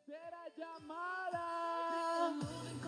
tercera llamada.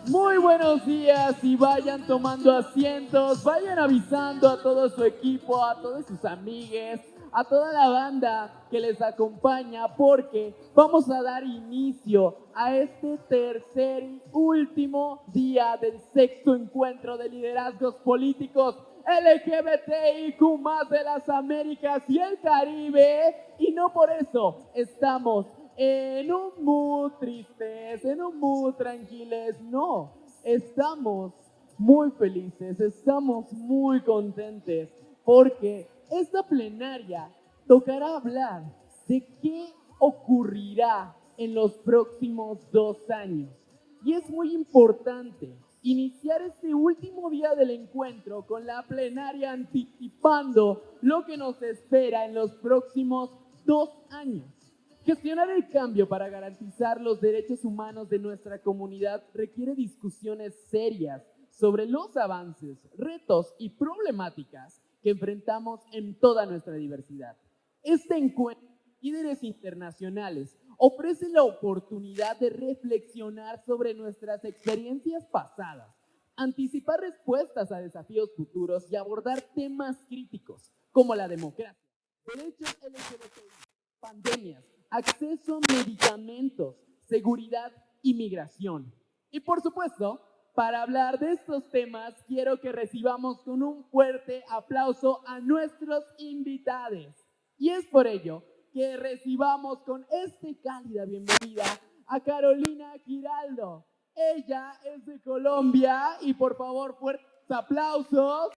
Muy buenos días y vayan tomando asientos, vayan avisando a todo su equipo, a todos sus amigues, a toda la banda que les acompaña porque vamos a dar inicio a este tercer y último día del sexto encuentro de liderazgos políticos LGBTIQ+ de las Américas y el Caribe, y no por eso estamos en un mood tristes, en un mood tranquiles, no, estamos muy felices, estamos muy contentes porque esta plenaria tocará hablar de qué ocurrirá en los próximos 2 años. Y es muy importante iniciar este último día del encuentro con la plenaria anticipando lo que nos espera en los próximos 2 años. Gestionar el cambio para garantizar los derechos humanos de nuestra comunidad requiere discusiones serias sobre los avances, retos y problemáticas que enfrentamos en toda nuestra diversidad. Este encuentro de líderes internacionales ofrece la oportunidad de reflexionar sobre nuestras experiencias pasadas, anticipar respuestas a desafíos futuros y abordar temas críticos como la democracia, derechos LGBTI, pandemias, acceso a medicamentos, seguridad y migración. Y por supuesto, para hablar de estos temas, quiero que recibamos con un fuerte aplauso a nuestros invitados. Y es por ello que recibamos con cálida bienvenida a Carolina Giraldo. Ella es de Colombia y por favor, fuertes aplausos.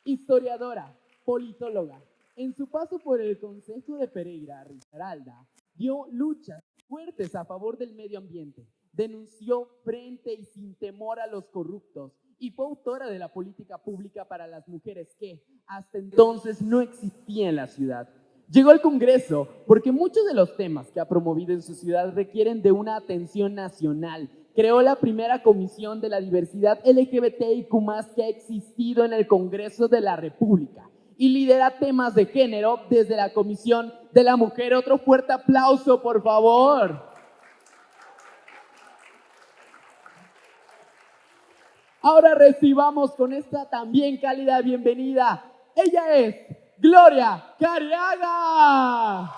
Historiadora, politóloga. En su paso por el Consejo de Pereira, Risaralda dio luchas fuertes a favor del medio ambiente, denunció frente y sin temor a los corruptos y fue autora de la política pública para las mujeres que hasta entonces no existía en la ciudad. Llegó al Congreso porque muchos de los temas que ha promovido en su ciudad requieren de una atención nacional. Creó la primera comisión de la diversidad LGBTIQ+ que ha existido en el Congreso de la República y lidera temas de género desde la Comisión de la Mujer. Otro fuerte aplauso, por favor. Ahora recibamos con esta también cálida bienvenida. Ella es Gloria Cariaga.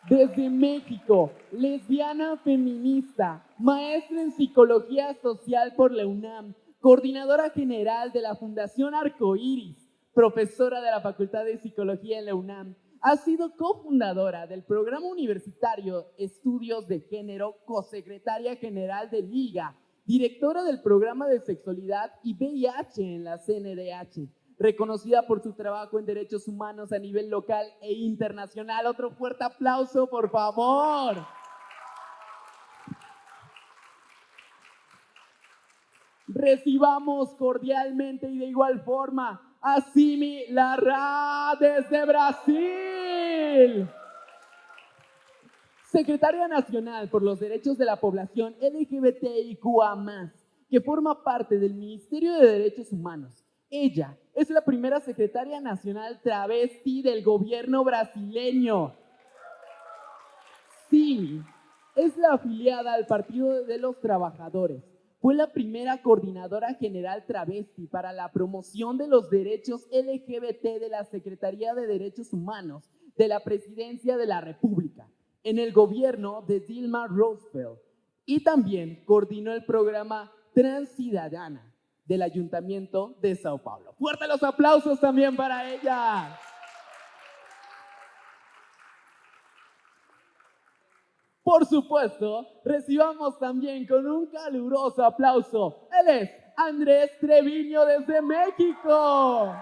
Desde México, lesbiana feminista, maestra en psicología social por la UNAM, coordinadora general de la Fundación Arcoíris, profesora de la Facultad de Psicología en la UNAM, ha sido cofundadora del Programa Universitario Estudios de Género, cosecretaria general de Liga, directora del Programa de Sexualidad y VIH en la CNDH, reconocida por su trabajo en derechos humanos a nivel local e internacional. Otro fuerte aplauso, por favor. Recibamos cordialmente y de igual forma a Simi Larra desde Brasil. Secretaria Nacional por los Derechos de la Población LGBTIQA+, que forma parte del Ministerio de Derechos Humanos. Ella es la primera secretaria nacional travesti del gobierno brasileño. Sí, es la afiliada al Partido de los Trabajadores. Fue la primera coordinadora general travesti para la promoción de los derechos LGBT de la Secretaría de Derechos Humanos de la Presidencia de la República en el gobierno de Dilma Rousseff, y también coordinó el programa Transciudadana del Ayuntamiento de Sao Paulo. ¡Fuerte los aplausos también para ella! Por supuesto, recibamos también con un caluroso aplauso. Él es Andrés Treviño desde México.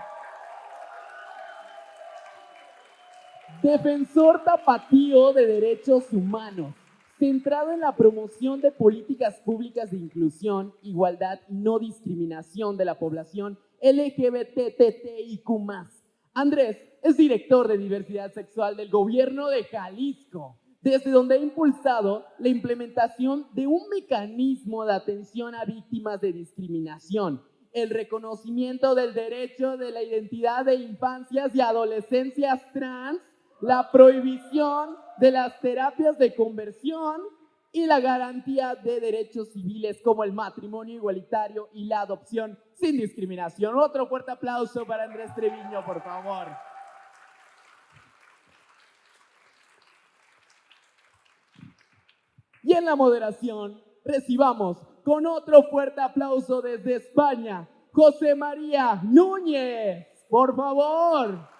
Defensor tapatío de derechos humanos, centrado en la promoción de políticas públicas de inclusión, igualdad y no discriminación de la población LGBTTIQ+. Andrés es director de diversidad sexual del gobierno de Jalisco, desde donde ha impulsado la implementación de un mecanismo de atención a víctimas de discriminación, el reconocimiento del derecho de la identidad de infancias y adolescencias trans, la prohibición de las terapias de conversión y la garantía de derechos civiles como el matrimonio igualitario y la adopción sin discriminación. Otro fuerte aplauso para Andrés Treviño, por favor. Y en la moderación recibamos con otro fuerte aplauso desde España, José María Núñez, por favor.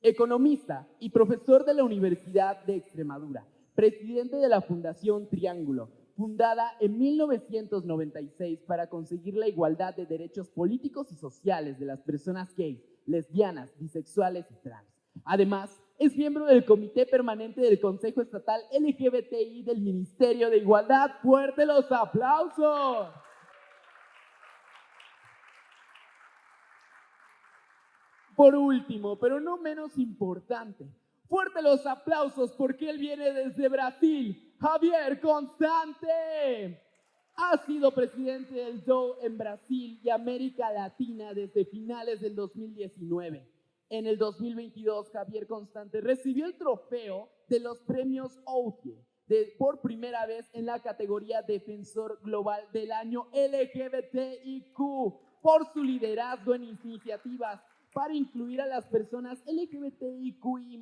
Economista y profesor de la Universidad de Extremadura, presidente de la Fundación Triángulo, fundada en 1996 para conseguir la igualdad de derechos políticos y sociales de las personas gays, lesbianas, bisexuales y trans. Además, es miembro del Comité Permanente del Consejo Estatal LGBTI del Ministerio de Igualdad. ¡Fuerte los aplausos! Por último, pero no menos importante, fuerte los aplausos porque él viene desde Brasil, Javier Constante. Ha sido presidente del DOE en Brasil y América Latina desde finales del 2019. En el 2022, Javier Constante recibió el trofeo de los premios OUTIE por primera vez en la categoría Defensor Global del Año LGBTIQ por su liderazgo en iniciativas para incluir a las personas LGBTIQI+,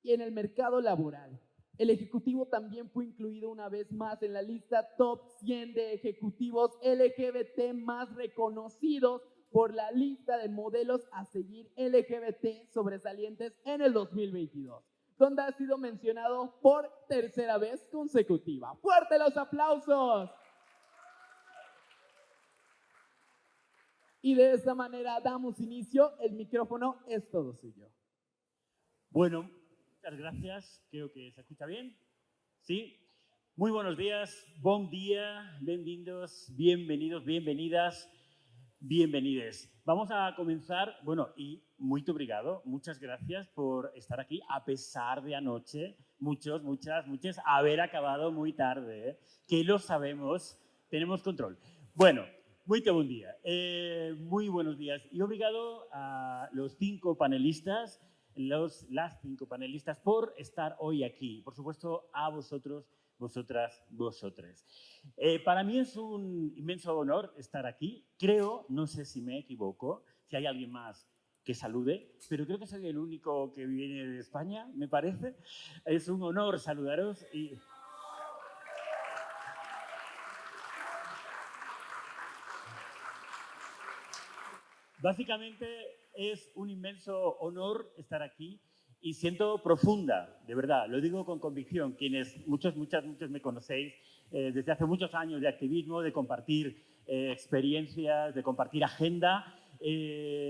y en el mercado laboral. El ejecutivo también fue incluido una vez más en la lista Top 100 de ejecutivos LGBT más reconocidos por la lista de modelos a seguir LGBT sobresalientes en el 2022, donde ha sido mencionado por tercera vez consecutiva. ¡Fuerte los aplausos! Y de esta manera damos inicio. El micrófono es todo suyo. Bueno, muchas gracias. Creo que se escucha bien. ¿Sí? Muy buenos días. Bon día. Bienvenidos, bienvenidos, bienvenidas, bienvenides. Vamos a comenzar. Bueno, y muy obrigado. Muchas gracias por estar aquí a pesar de anoche. Muchos, muchas, haber acabado muy tarde. Que lo sabemos. Tenemos control. Bueno. Muy buen día, muy buenos días y obrigado a los 5 panelistas, las 5 panelistas por estar hoy aquí. Por supuesto, a vosotros, vosotras, vosotres. Para mí es un inmenso honor estar aquí. Creo, no sé si me equivoco, si hay alguien más que salude, pero creo que soy el único que viene de España, me parece. Es un honor saludaros y... Básicamente es un inmenso honor estar aquí y siento profunda, de verdad, lo digo con convicción, quienes muchos me conocéis desde hace muchos años de activismo, de compartir experiencias, de compartir agenda.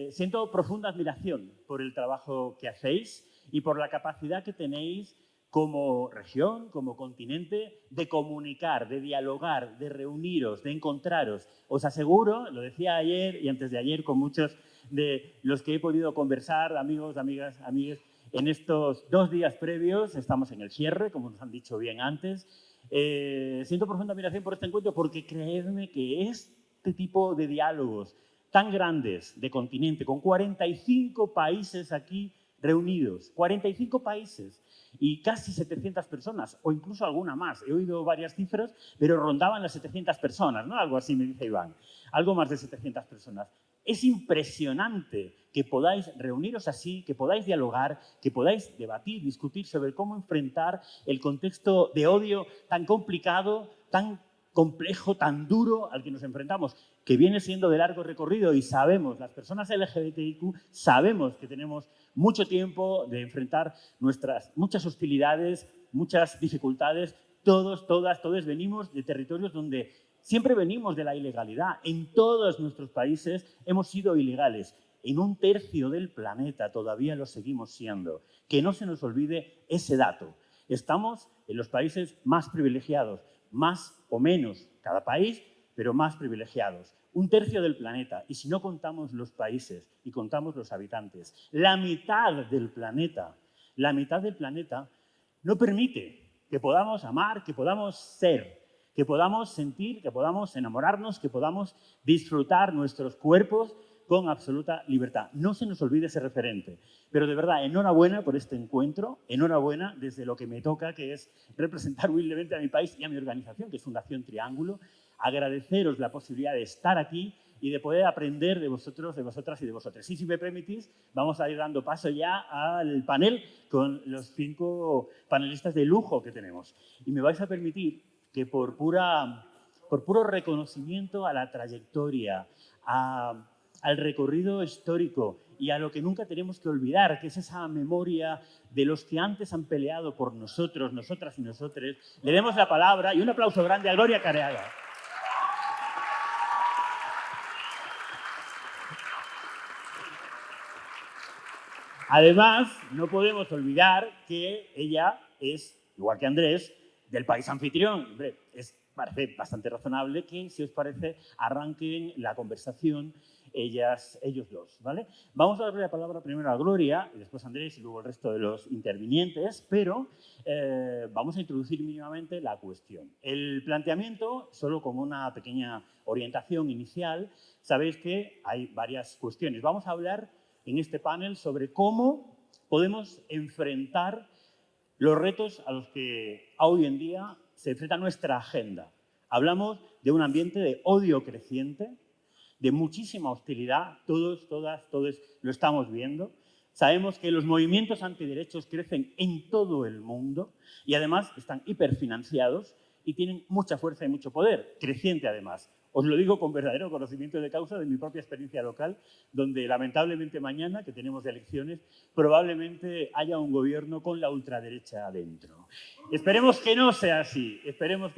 Siento profunda admiración por el trabajo que hacéis y por la capacidad que tenéis como región, como continente, de comunicar, de dialogar, de reuniros, de encontraros. Os aseguro, lo decía ayer y antes de ayer con muchos de los que he podido conversar, amigos, amigas, amigues, en estos 2 días previos, estamos en el cierre, como nos han dicho bien antes. Siento profunda admiración por este encuentro porque creedme que este tipo de diálogos tan grandes de continente, con 45 países aquí reunidos, 45 países, y casi 700 personas, o incluso alguna más. He oído varias cifras, pero rondaban las 700 personas, ¿no? Algo así me dice Iván. Algo más de 700 personas. Es impresionante que podáis reuniros así, que podáis dialogar, que podáis debatir, discutir sobre cómo enfrentar el contexto de odio tan complicado, tan complejo, tan duro al que nos enfrentamos, que viene siendo de largo recorrido y sabemos, las personas LGBTIQ, sabemos que tenemos mucho tiempo de enfrentar nuestras muchas hostilidades, muchas dificultades. Todos venimos de territorios donde siempre venimos de la ilegalidad. En todos nuestros países hemos sido ilegales. En 1/3 del planeta todavía lo seguimos siendo. Que no se nos olvide ese dato. Estamos en los países más privilegiados, más o menos cada país, pero más privilegiados. 1/3 del planeta. Y si no contamos los países y contamos los habitantes, la mitad del planeta no permite que podamos amar, que podamos ser, que podamos sentir, que podamos enamorarnos, que podamos disfrutar nuestros cuerpos con absoluta libertad. No se nos olvide ese referente. Pero de verdad, enhorabuena por este encuentro, enhorabuena desde lo que me toca, que es representar humildemente a mi país y a mi organización, que es Fundación Triángulo. Agradeceros la posibilidad de estar aquí y de poder aprender de vosotros, de vosotras y de vosotros. Y si me permitís, vamos a ir dando paso ya al panel con los 5 panelistas de lujo que tenemos. Y me vais a permitir que por puro reconocimiento a la trayectoria, al recorrido histórico y a lo que nunca tenemos que olvidar, que es esa memoria de los que antes han peleado por nosotros, nosotras y nosotres, le demos la palabra y un aplauso grande a Gloria Careaga. Además, no podemos olvidar que ella es, igual que Andrés, del país anfitrión. Hombre, parece bastante razonable que, si os parece, arranquen la conversación ellos dos, ¿vale? Vamos a darle la palabra primero a Gloria, y después a Andrés y luego el resto de los intervinientes, pero vamos a introducir mínimamente la cuestión. El planteamiento, solo como una pequeña orientación inicial, sabéis que hay varias cuestiones. Vamos a hablar en este panel sobre cómo podemos enfrentar los retos a los que hoy en día se enfrenta nuestra agenda. Hablamos de un ambiente de odio creciente, de muchísima hostilidad, todos lo estamos viendo. Sabemos que los movimientos antiderechos crecen en todo el mundo y además están hiperfinanciados y tienen mucha fuerza y mucho poder, creciente además. Os lo digo con verdadero conocimiento de causa de mi propia experiencia local, donde lamentablemente mañana, que tenemos elecciones, probablemente haya un gobierno con la ultraderecha adentro. Esperemos que no sea así, esperemos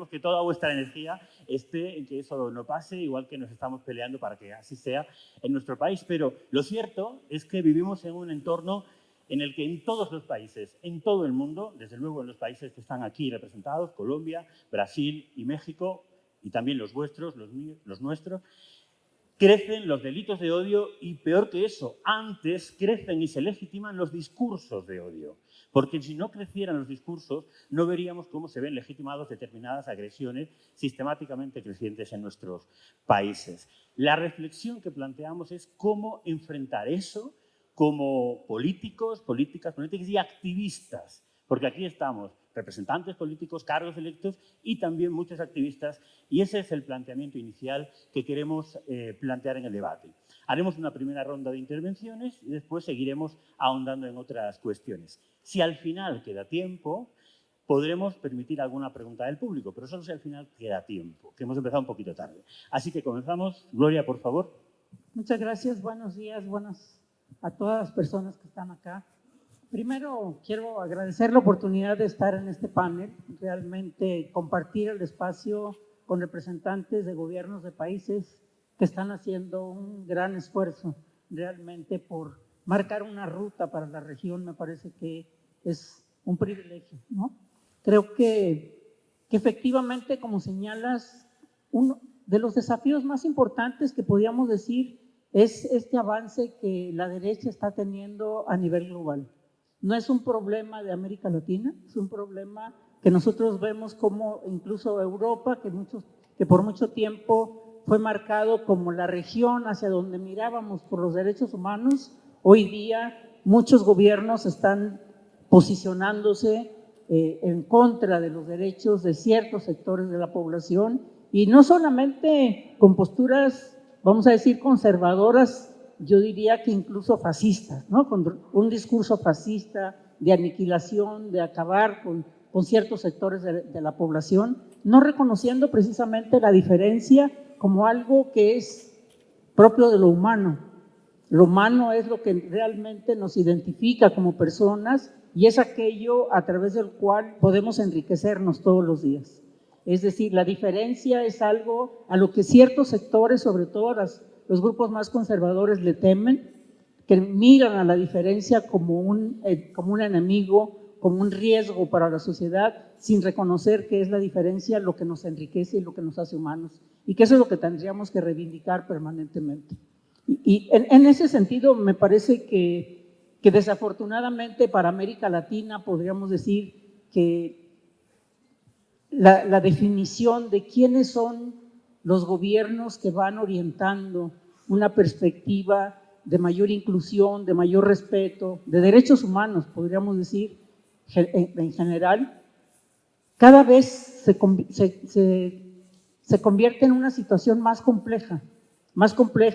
que toda vuestra energía esté en que eso no pase, igual que nos estamos peleando para que así sea en nuestro país. Pero lo cierto es que vivimos en un entorno en el que en todos los países, en todo el mundo, desde luego en los países que están aquí representados, Colombia, Brasil y México, y también los vuestros, los míos, los nuestros, crecen los delitos de odio y, peor que eso, antes crecen y se legitiman los discursos de odio. Porque si no crecieran los discursos, no veríamos cómo se ven legitimadas determinadas agresiones sistemáticamente crecientes en nuestros países. La reflexión que planteamos es cómo enfrentar eso como políticos, políticas y activistas. Porque aquí estamos representantes políticos, cargos electos y también muchos activistas, y ese es el planteamiento inicial que queremos plantear en el debate. Haremos una primera ronda de intervenciones y después seguiremos ahondando en otras cuestiones. Si al final queda tiempo, podremos permitir alguna pregunta del público, pero solo si al final queda tiempo, que hemos empezado un poquito tarde. Así que comenzamos. Gloria, por favor. Muchas gracias, buenos días, buenas a todas las personas que están acá. Primero, quiero agradecer la oportunidad de estar en este panel, realmente compartir el espacio con representantes de gobiernos de países que están haciendo un gran esfuerzo realmente por marcar una ruta para la región. Me parece que es un privilegio, ¿no? Creo que efectivamente, como señalas, uno de los desafíos más importantes que podríamos decir es este avance que la derecha está teniendo a nivel global. No es un problema de América Latina, es un problema que nosotros vemos como incluso Europa, que por mucho tiempo fue marcado como la región hacia donde mirábamos por los derechos humanos. Hoy día muchos gobiernos están posicionándose en contra de los derechos de ciertos sectores de la población, y no solamente con posturas, vamos a decir, conservadoras, yo diría que incluso fascistas, ¿no? Con un discurso fascista de aniquilación, de acabar con ciertos sectores de la población, no reconociendo precisamente la diferencia como algo que es propio de lo humano. Lo humano es lo que realmente nos identifica como personas y es aquello a través del cual podemos enriquecernos todos los días. Es decir, la diferencia es algo a lo que ciertos sectores, sobre todo los grupos más conservadores, le temen, que miran a la diferencia como un enemigo, como un riesgo para la sociedad, sin reconocer que es la diferencia lo que nos enriquece y lo que nos hace humanos, y que eso es lo que tendríamos que reivindicar permanentemente. Y en ese sentido me parece que desafortunadamente para América Latina podríamos decir que la definición de quiénes son los gobiernos que van orientando una perspectiva de mayor inclusión, de mayor respeto, de derechos humanos, podríamos decir, en general, cada vez se convierte en una situación más compleja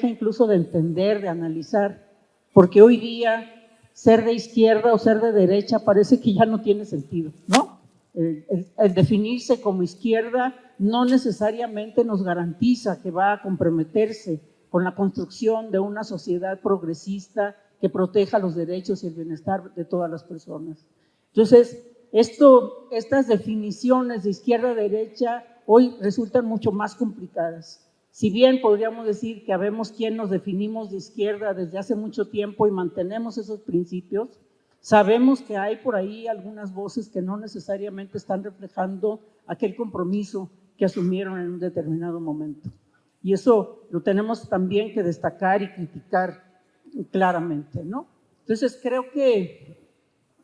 incluso de entender, de analizar, porque hoy día ser de izquierda o ser de derecha parece que ya no tiene sentido, ¿no? El definirse como izquierda no necesariamente nos garantiza que va a comprometerse con la construcción de una sociedad progresista que proteja los derechos y el bienestar de todas las personas. Entonces, estas definiciones de izquierda-derecha hoy resultan mucho más complicadas. Si bien podríamos decir que habemos quien nos definimos de izquierda desde hace mucho tiempo y mantenemos esos principios, sabemos que hay por ahí algunas voces que no necesariamente están reflejando aquel compromiso que asumieron en un determinado momento. Y eso lo tenemos también que destacar y criticar claramente, ¿no? Entonces creo que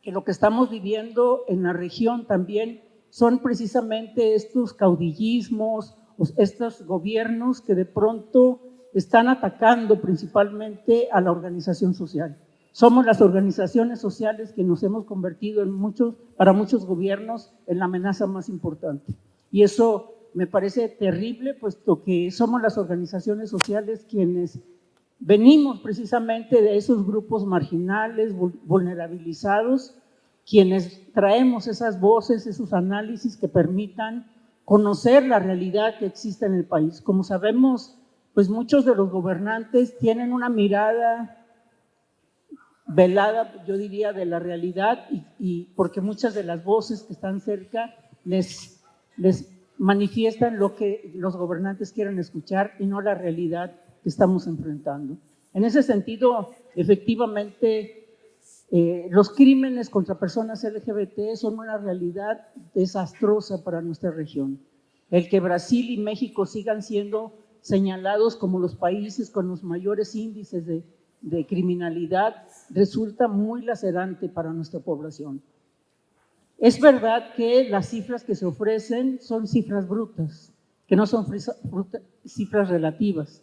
lo que estamos viviendo en la región también son precisamente estos caudillismos, estos gobiernos que de pronto están atacando principalmente a la organización social. Somos las organizaciones sociales que nos hemos convertido para muchos gobiernos en la amenaza más importante. Y eso me parece terrible, puesto que somos las organizaciones sociales quienes venimos precisamente de esos grupos marginales, vulnerabilizados, quienes traemos esas voces, esos análisis que permitan conocer la realidad que existe en el país. Como sabemos, pues muchos de los gobernantes tienen una mirada velada, yo diría, de la realidad y porque muchas de las voces que están cerca les manifiestan lo que los gobernantes quieren escuchar y no la realidad que estamos enfrentando. En ese sentido, efectivamente, los crímenes contra personas LGBT son una realidad desastrosa para nuestra región. El que Brasil y México sigan siendo señalados como los países con los mayores índices de criminalidad resulta muy lacerante para nuestra población. Es verdad que las cifras que se ofrecen son cifras brutas, que no son cifras relativas,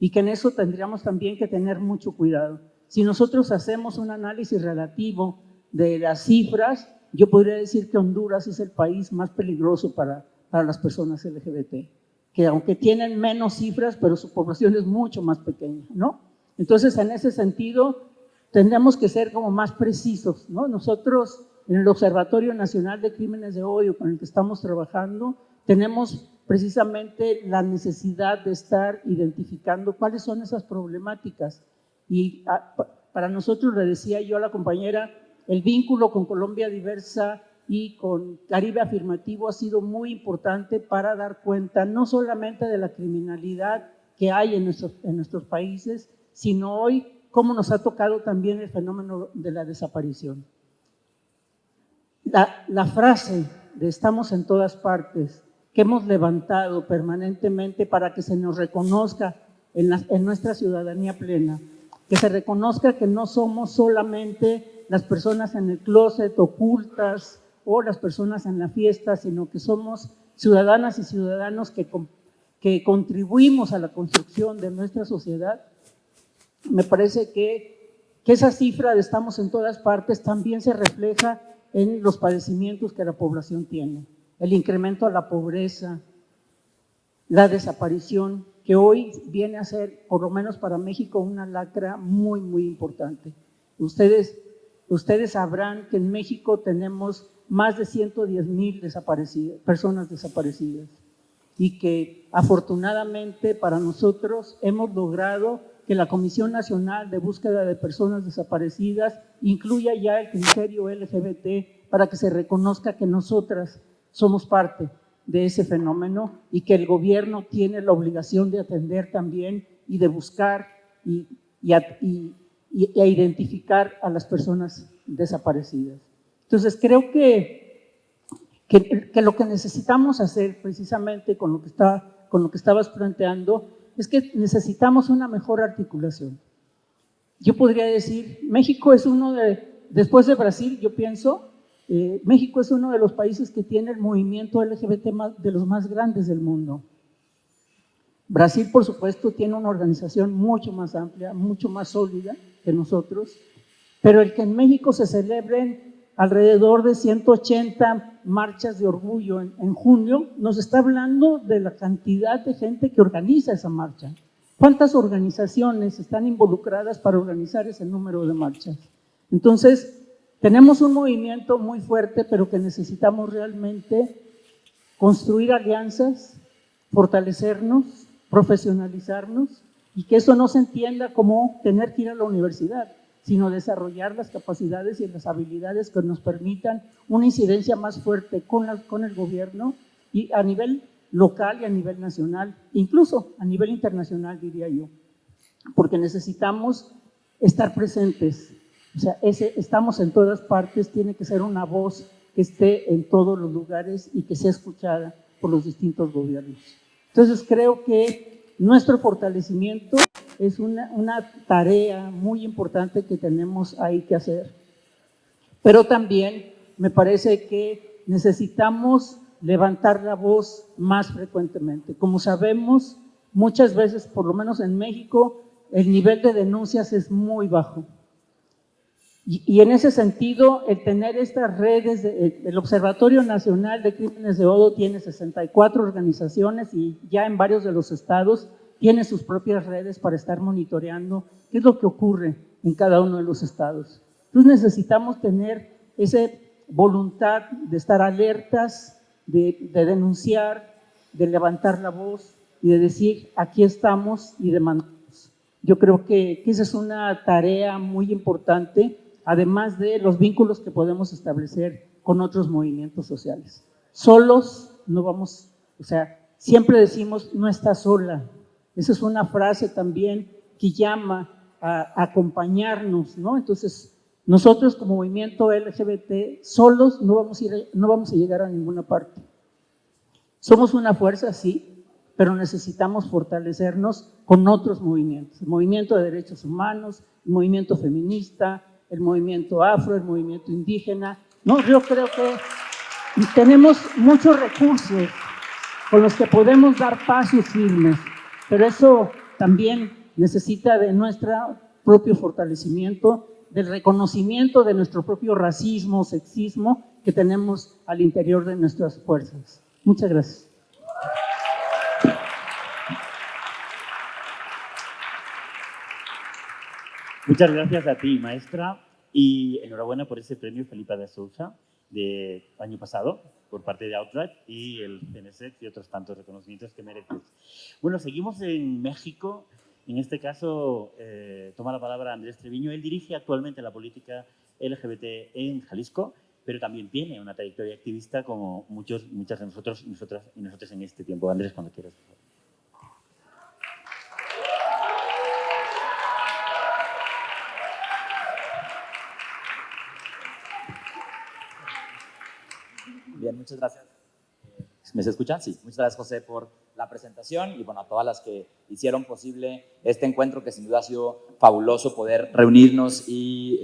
y que en eso tendríamos también que tener mucho cuidado. Si nosotros hacemos un análisis relativo de las cifras, yo podría decir que Honduras es el país más peligroso para las personas LGBT, que aunque tienen menos cifras, pero su población es mucho más pequeña, ¿no? Entonces, en ese sentido, tendremos que ser como más precisos, ¿no? Nosotros, en el Observatorio Nacional de Crímenes de Odio, con el que estamos trabajando, tenemos precisamente la necesidad de estar identificando cuáles son esas problemáticas. Y para nosotros, le decía yo a la compañera, el vínculo con Colombia Diversa y con Caribe Afirmativo ha sido muy importante para dar cuenta no solamente de la criminalidad que hay en nuestros países, sino hoy cómo nos ha tocado también el fenómeno de la desaparición. La frase de estamos en todas partes, que hemos levantado permanentemente para que se nos reconozca en nuestra ciudadanía plena, que se reconozca que no somos solamente las personas en el closet ocultas o las personas en la fiesta, sino que somos ciudadanas y ciudadanos que contribuimos a la construcción de nuestra sociedad. Me parece que esa cifra de estamos en todas partes también se refleja en los padecimientos que la población tiene, el incremento de la pobreza, la desaparición, que hoy viene a ser, por lo menos para México, una lacra muy, muy importante. Ustedes sabrán que en México tenemos más de 110,000 personas desaparecidas y que afortunadamente para nosotros hemos logrado que la Comisión Nacional de Búsqueda de Personas Desaparecidas incluya ya el criterio LGBT para que se reconozca que nosotras somos parte de ese fenómeno y que el gobierno tiene la obligación de atender también y de buscar y a identificar a las personas desaparecidas. Entonces creo que lo que necesitamos hacer precisamente con lo que estabas planteando es que necesitamos una mejor articulación. Yo podría decir, México es después de Brasil, yo pienso, México es uno de los países que tiene el movimiento LGBT de los más grandes del mundo. Brasil, por supuesto, tiene una organización mucho más amplia, mucho más sólida que nosotros, pero el que en México se celebren alrededor de 180 marchas de orgullo en junio, nos está hablando de la cantidad de gente que organiza esa marcha. ¿Cuántas organizaciones están involucradas para organizar ese número de marchas? Entonces, tenemos un movimiento muy fuerte, pero que necesitamos realmente construir alianzas, fortalecernos, profesionalizarnos, y que eso no se entienda como tener que ir a la universidad, sino desarrollar las capacidades y las habilidades que nos permitan una incidencia más fuerte con el gobierno, y a nivel local y a nivel nacional, incluso a nivel internacional, diría yo, porque necesitamos estar presentes. O sea, estamos en todas partes, tiene que ser una voz que esté en todos los lugares y que sea escuchada por los distintos gobiernos. Entonces, creo que nuestro fortalecimiento es una tarea muy importante que tenemos ahí que hacer. Pero también me parece que necesitamos levantar la voz más frecuentemente. Como sabemos, muchas veces, por lo menos en México, el nivel de denuncias es muy bajo. Y en ese sentido, el tener estas redes, el Observatorio Nacional de Crímenes de Odio tiene 64 organizaciones y ya en varios de los estados tiene sus propias redes para estar monitoreando qué es lo que ocurre en cada uno de los estados. Entonces necesitamos tener esa voluntad de estar alertas, de denunciar, de levantar la voz y de decir aquí estamos y demandamos. Yo creo que esa es una tarea muy importante, además de los vínculos que podemos establecer con otros movimientos sociales. Solos no vamos, o sea, siempre decimos no estás sola. Esa es una frase también que llama a acompañarnos, ¿no? Entonces, nosotros como movimiento LGBT solos no vamos a llegar a ninguna parte. Somos una fuerza, sí, pero necesitamos fortalecernos con otros movimientos. El movimiento de derechos humanos, el movimiento feminista, el movimiento afro, el movimiento indígena. No, yo creo que tenemos muchos recursos con los que podemos dar pasos firmes, pero eso también necesita de nuestro propio fortalecimiento, del reconocimiento de nuestro propio racismo, sexismo que tenemos al interior de nuestras fuerzas. Muchas gracias. Muchas gracias a ti, maestra, y enhorabuena por ese premio Felipa de Sousa del año pasado por parte de Outright y el CNSEC y otros tantos reconocimientos que mereces. Bueno, seguimos en México. En este caso, toma la palabra Andrés Treviño. Él dirige actualmente la política LGBT en Jalisco, pero también tiene una trayectoria activista como muchas de nosotros y nosotras en este tiempo. Andrés, cuando quieras, por favor. Bien, muchas gracias. ¿Me se escucha? Sí. Muchas gracias, José, por la presentación y bueno, a todas las que hicieron posible este encuentro, que sin duda ha sido fabuloso poder reunirnos y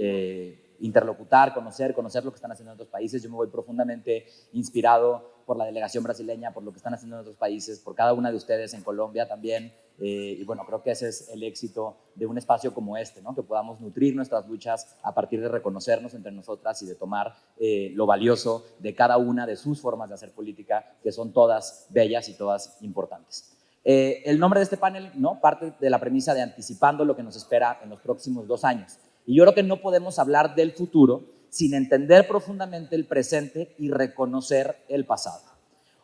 interlocutar, conocer lo que están haciendo en otros países. Yo me voy profundamente inspirado por la delegación brasileña, por lo que están haciendo en otros países, por cada una de ustedes en Colombia también. Y bueno, creo que ese es el éxito de un espacio como este, ¿no? Que podamos nutrir nuestras luchas a partir de reconocernos entre nosotras y de tomar lo valioso de cada una de sus formas de hacer política, que son todas bellas y todas importantes. El nombre de este panel, ¿no?, parte de la premisa de anticipando lo que nos espera en los próximos 2 años. Y yo creo que no podemos hablar del futuro sin entender profundamente el presente y reconocer el pasado.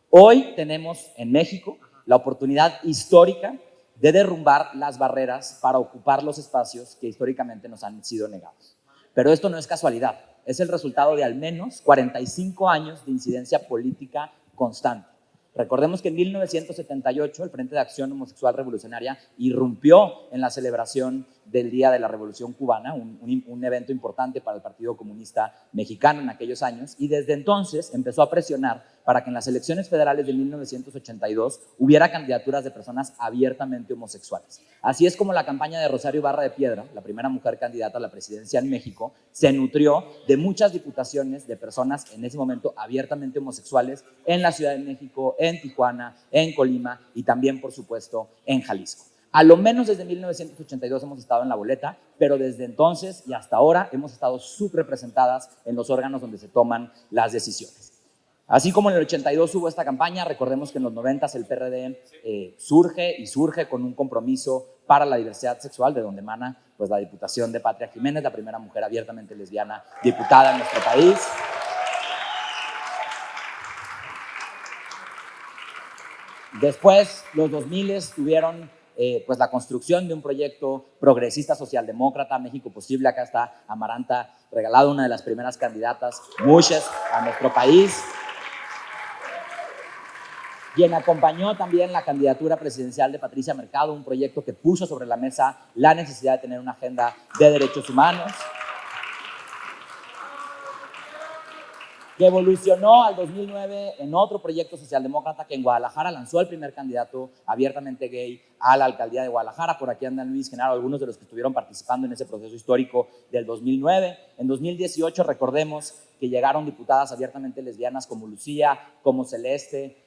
Hoy tenemos en México la oportunidad histórica de derrumbar las barreras para ocupar los espacios que históricamente nos han sido negados. Pero esto no es casualidad, es el resultado de al menos 45 años de incidencia política constante. Recordemos que en 1978 el Frente de Acción Homosexual Revolucionaria irrumpió en la celebración del Día de la Revolución Cubana, un evento importante para el Partido Comunista Mexicano en aquellos años, y desde entonces empezó a presionar para que en las elecciones federales de 1982 hubiera candidaturas de personas abiertamente homosexuales. Así es como la campaña de Rosario Ibarra de Piedra, la primera mujer candidata a la presidencia en México, se nutrió de muchas diputaciones de personas en ese momento abiertamente homosexuales en la Ciudad de México, en Tijuana, en Colima y también, por supuesto, en Jalisco. A lo menos desde 1982 hemos estado en la boleta, pero desde entonces y hasta ahora hemos estado subrepresentadas en los órganos donde se toman las decisiones. Así como en el 82 hubo esta campaña, recordemos que en los 90 el PRD surge con un compromiso para la diversidad sexual, de donde emana pues, la diputación de Patria Jiménez, la primera mujer abiertamente lesbiana diputada en nuestro país. Después, los 2000 tuvieron pues la construcción de un proyecto progresista socialdemócrata, México Posible. Acá está Amaranta regalado, una de las primeras candidatas mujeres a nuestro país, quien acompañó también la candidatura presidencial de Patricia Mercado, un proyecto que puso sobre la mesa la necesidad de tener una agenda de derechos humanos, que evolucionó al 2009 en otro proyecto socialdemócrata que en Guadalajara lanzó el primer candidato abiertamente gay a la alcaldía de Guadalajara. Por aquí andan Luis Genaro, algunos de los que estuvieron participando en ese proceso histórico del 2009. En 2018 recordemos que llegaron diputadas abiertamente lesbianas como Lucía, como Celeste,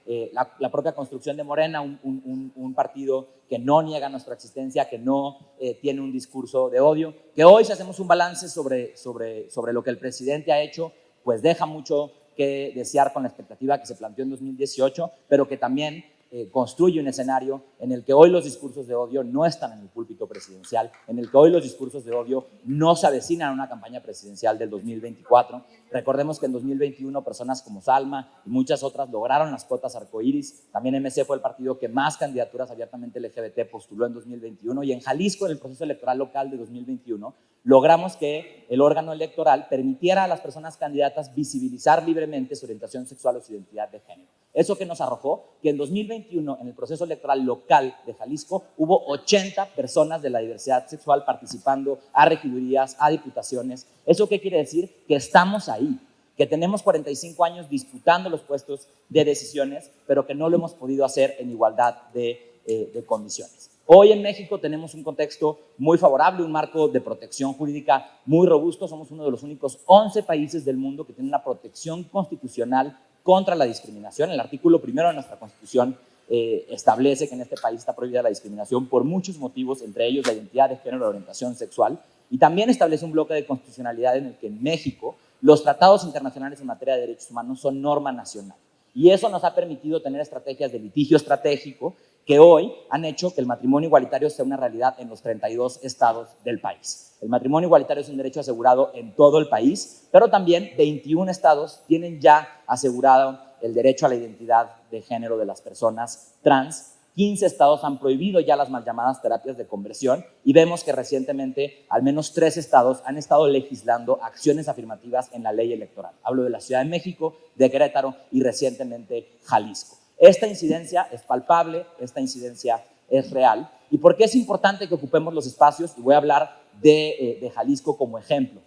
la propia construcción de Morena, un partido que no niega nuestra existencia, que no tiene un discurso de odio, que hoy si hacemos un balance sobre lo que el presidente ha hecho, pues deja mucho que desear con la expectativa que se planteó en 2018, pero que también construye un escenario en el que hoy los discursos de odio no están en el púlpito presidencial, en el que hoy los discursos de odio no se avecinan a una campaña presidencial del 2024. Recordemos que en 2021 personas como Salma y muchas otras lograron las cuotas arcoíris. También MC fue el partido que más candidaturas abiertamente LGBT postuló en 2021, y en Jalisco, en el proceso electoral local de 2021, logramos que el órgano electoral permitiera a las personas candidatas visibilizar libremente su orientación sexual o su identidad de género. ¿Eso que nos arrojó? Que en 2021, en el proceso electoral local de Jalisco, hubo 80 personas de la diversidad sexual participando a regidurías, a diputaciones. ¿Eso qué quiere decir? Que estamos ahí, que tenemos 45 años disputando los puestos de decisiones, pero que no lo hemos podido hacer en igualdad de condiciones. Hoy en México tenemos un contexto muy favorable, un marco de protección jurídica muy robusto. Somos uno de los únicos 11 países del mundo que tiene una protección constitucional contra la discriminación. El artículo 1 de nuestra Constitución establece que en este país está prohibida la discriminación por muchos motivos, entre ellos la identidad de género y la orientación sexual, y también establece un bloque de constitucionalidad en el que en México los tratados internacionales en materia de derechos humanos son norma nacional. Y eso nos ha permitido tener estrategias de litigio estratégico que hoy han hecho que el matrimonio igualitario sea una realidad en los 32 estados del país. El matrimonio igualitario es un derecho asegurado en todo el país, pero también 21 estados tienen ya asegurado el derecho a la identidad de género de las personas trans. 15 estados han prohibido ya las mal llamadas terapias de conversión, y vemos que recientemente al menos 3 estados han estado legislando acciones afirmativas en la ley electoral. Hablo de la Ciudad de México, de Querétaro y recientemente Jalisco. Esta incidencia es palpable, esta incidencia es real. ¿Y por qué es importante que ocupemos los espacios? Y voy a hablar de Jalisco como ejemplo.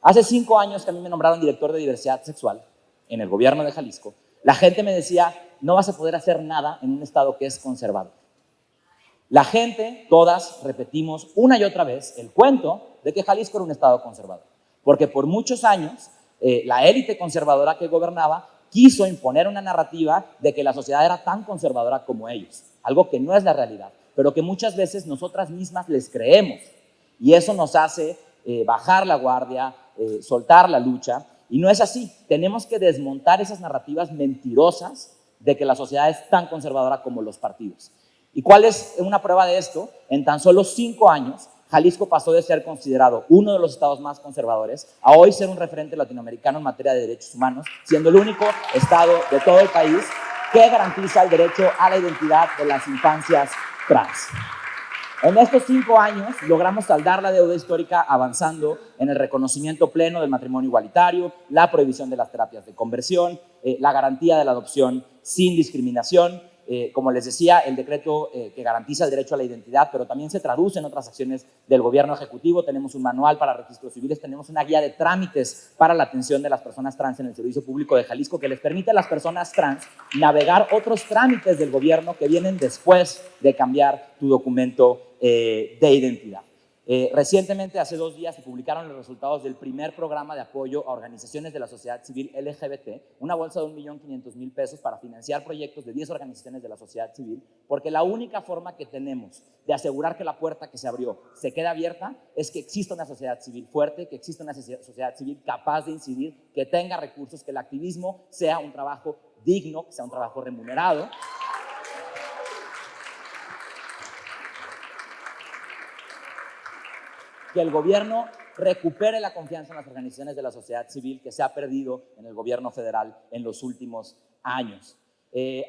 Hace 5 años que a mí me nombraron director de diversidad sexual en el gobierno de Jalisco, la gente me decía: no vas a poder hacer nada en un estado que es conservador. La gente, todas, repetimos una y otra vez el cuento de que Jalisco era un estado conservador, porque por muchos años la élite conservadora que gobernaba quiso imponer una narrativa de que la sociedad era tan conservadora como ellos, algo que no es la realidad, pero que muchas veces nosotras mismas les creemos, y eso nos hace bajar la guardia, soltar la lucha, y no es así. Tenemos que desmontar esas narrativas mentirosas de que la sociedad es tan conservadora como los partidos. ¿Y cuál es una prueba de esto? En tan solo 5 años, Jalisco pasó de ser considerado uno de los estados más conservadores a hoy ser un referente latinoamericano en materia de derechos humanos, siendo el único estado de todo el país que garantiza el derecho a la identidad de las infancias trans. En estos 5 años logramos saldar la deuda histórica avanzando en el reconocimiento pleno del matrimonio igualitario, la prohibición de las terapias de conversión, la garantía de la adopción sin discriminación, como les decía, el decreto que garantiza el derecho a la identidad, pero también se traduce en otras acciones del gobierno ejecutivo. Tenemos un manual para registros civiles, tenemos una guía de trámites para la atención de las personas trans en el Servicio Público de Jalisco, que les permite a las personas trans navegar otros trámites del gobierno que vienen después de cambiar tu documento de identidad. Recientemente, hace 2 días, se publicaron los resultados del primer programa de apoyo a organizaciones de la sociedad civil LGBT, una bolsa de $1.500.000 para financiar proyectos de 10 organizaciones de la sociedad civil, porque la única forma que tenemos de asegurar que la puerta que se abrió se quede abierta es que exista una sociedad civil fuerte, que exista una sociedad civil capaz de incidir, que tenga recursos, que el activismo sea un trabajo digno, que sea un trabajo remunerado. Que el gobierno recupere la confianza en las organizaciones de la sociedad civil que se ha perdido en el gobierno federal en los últimos años.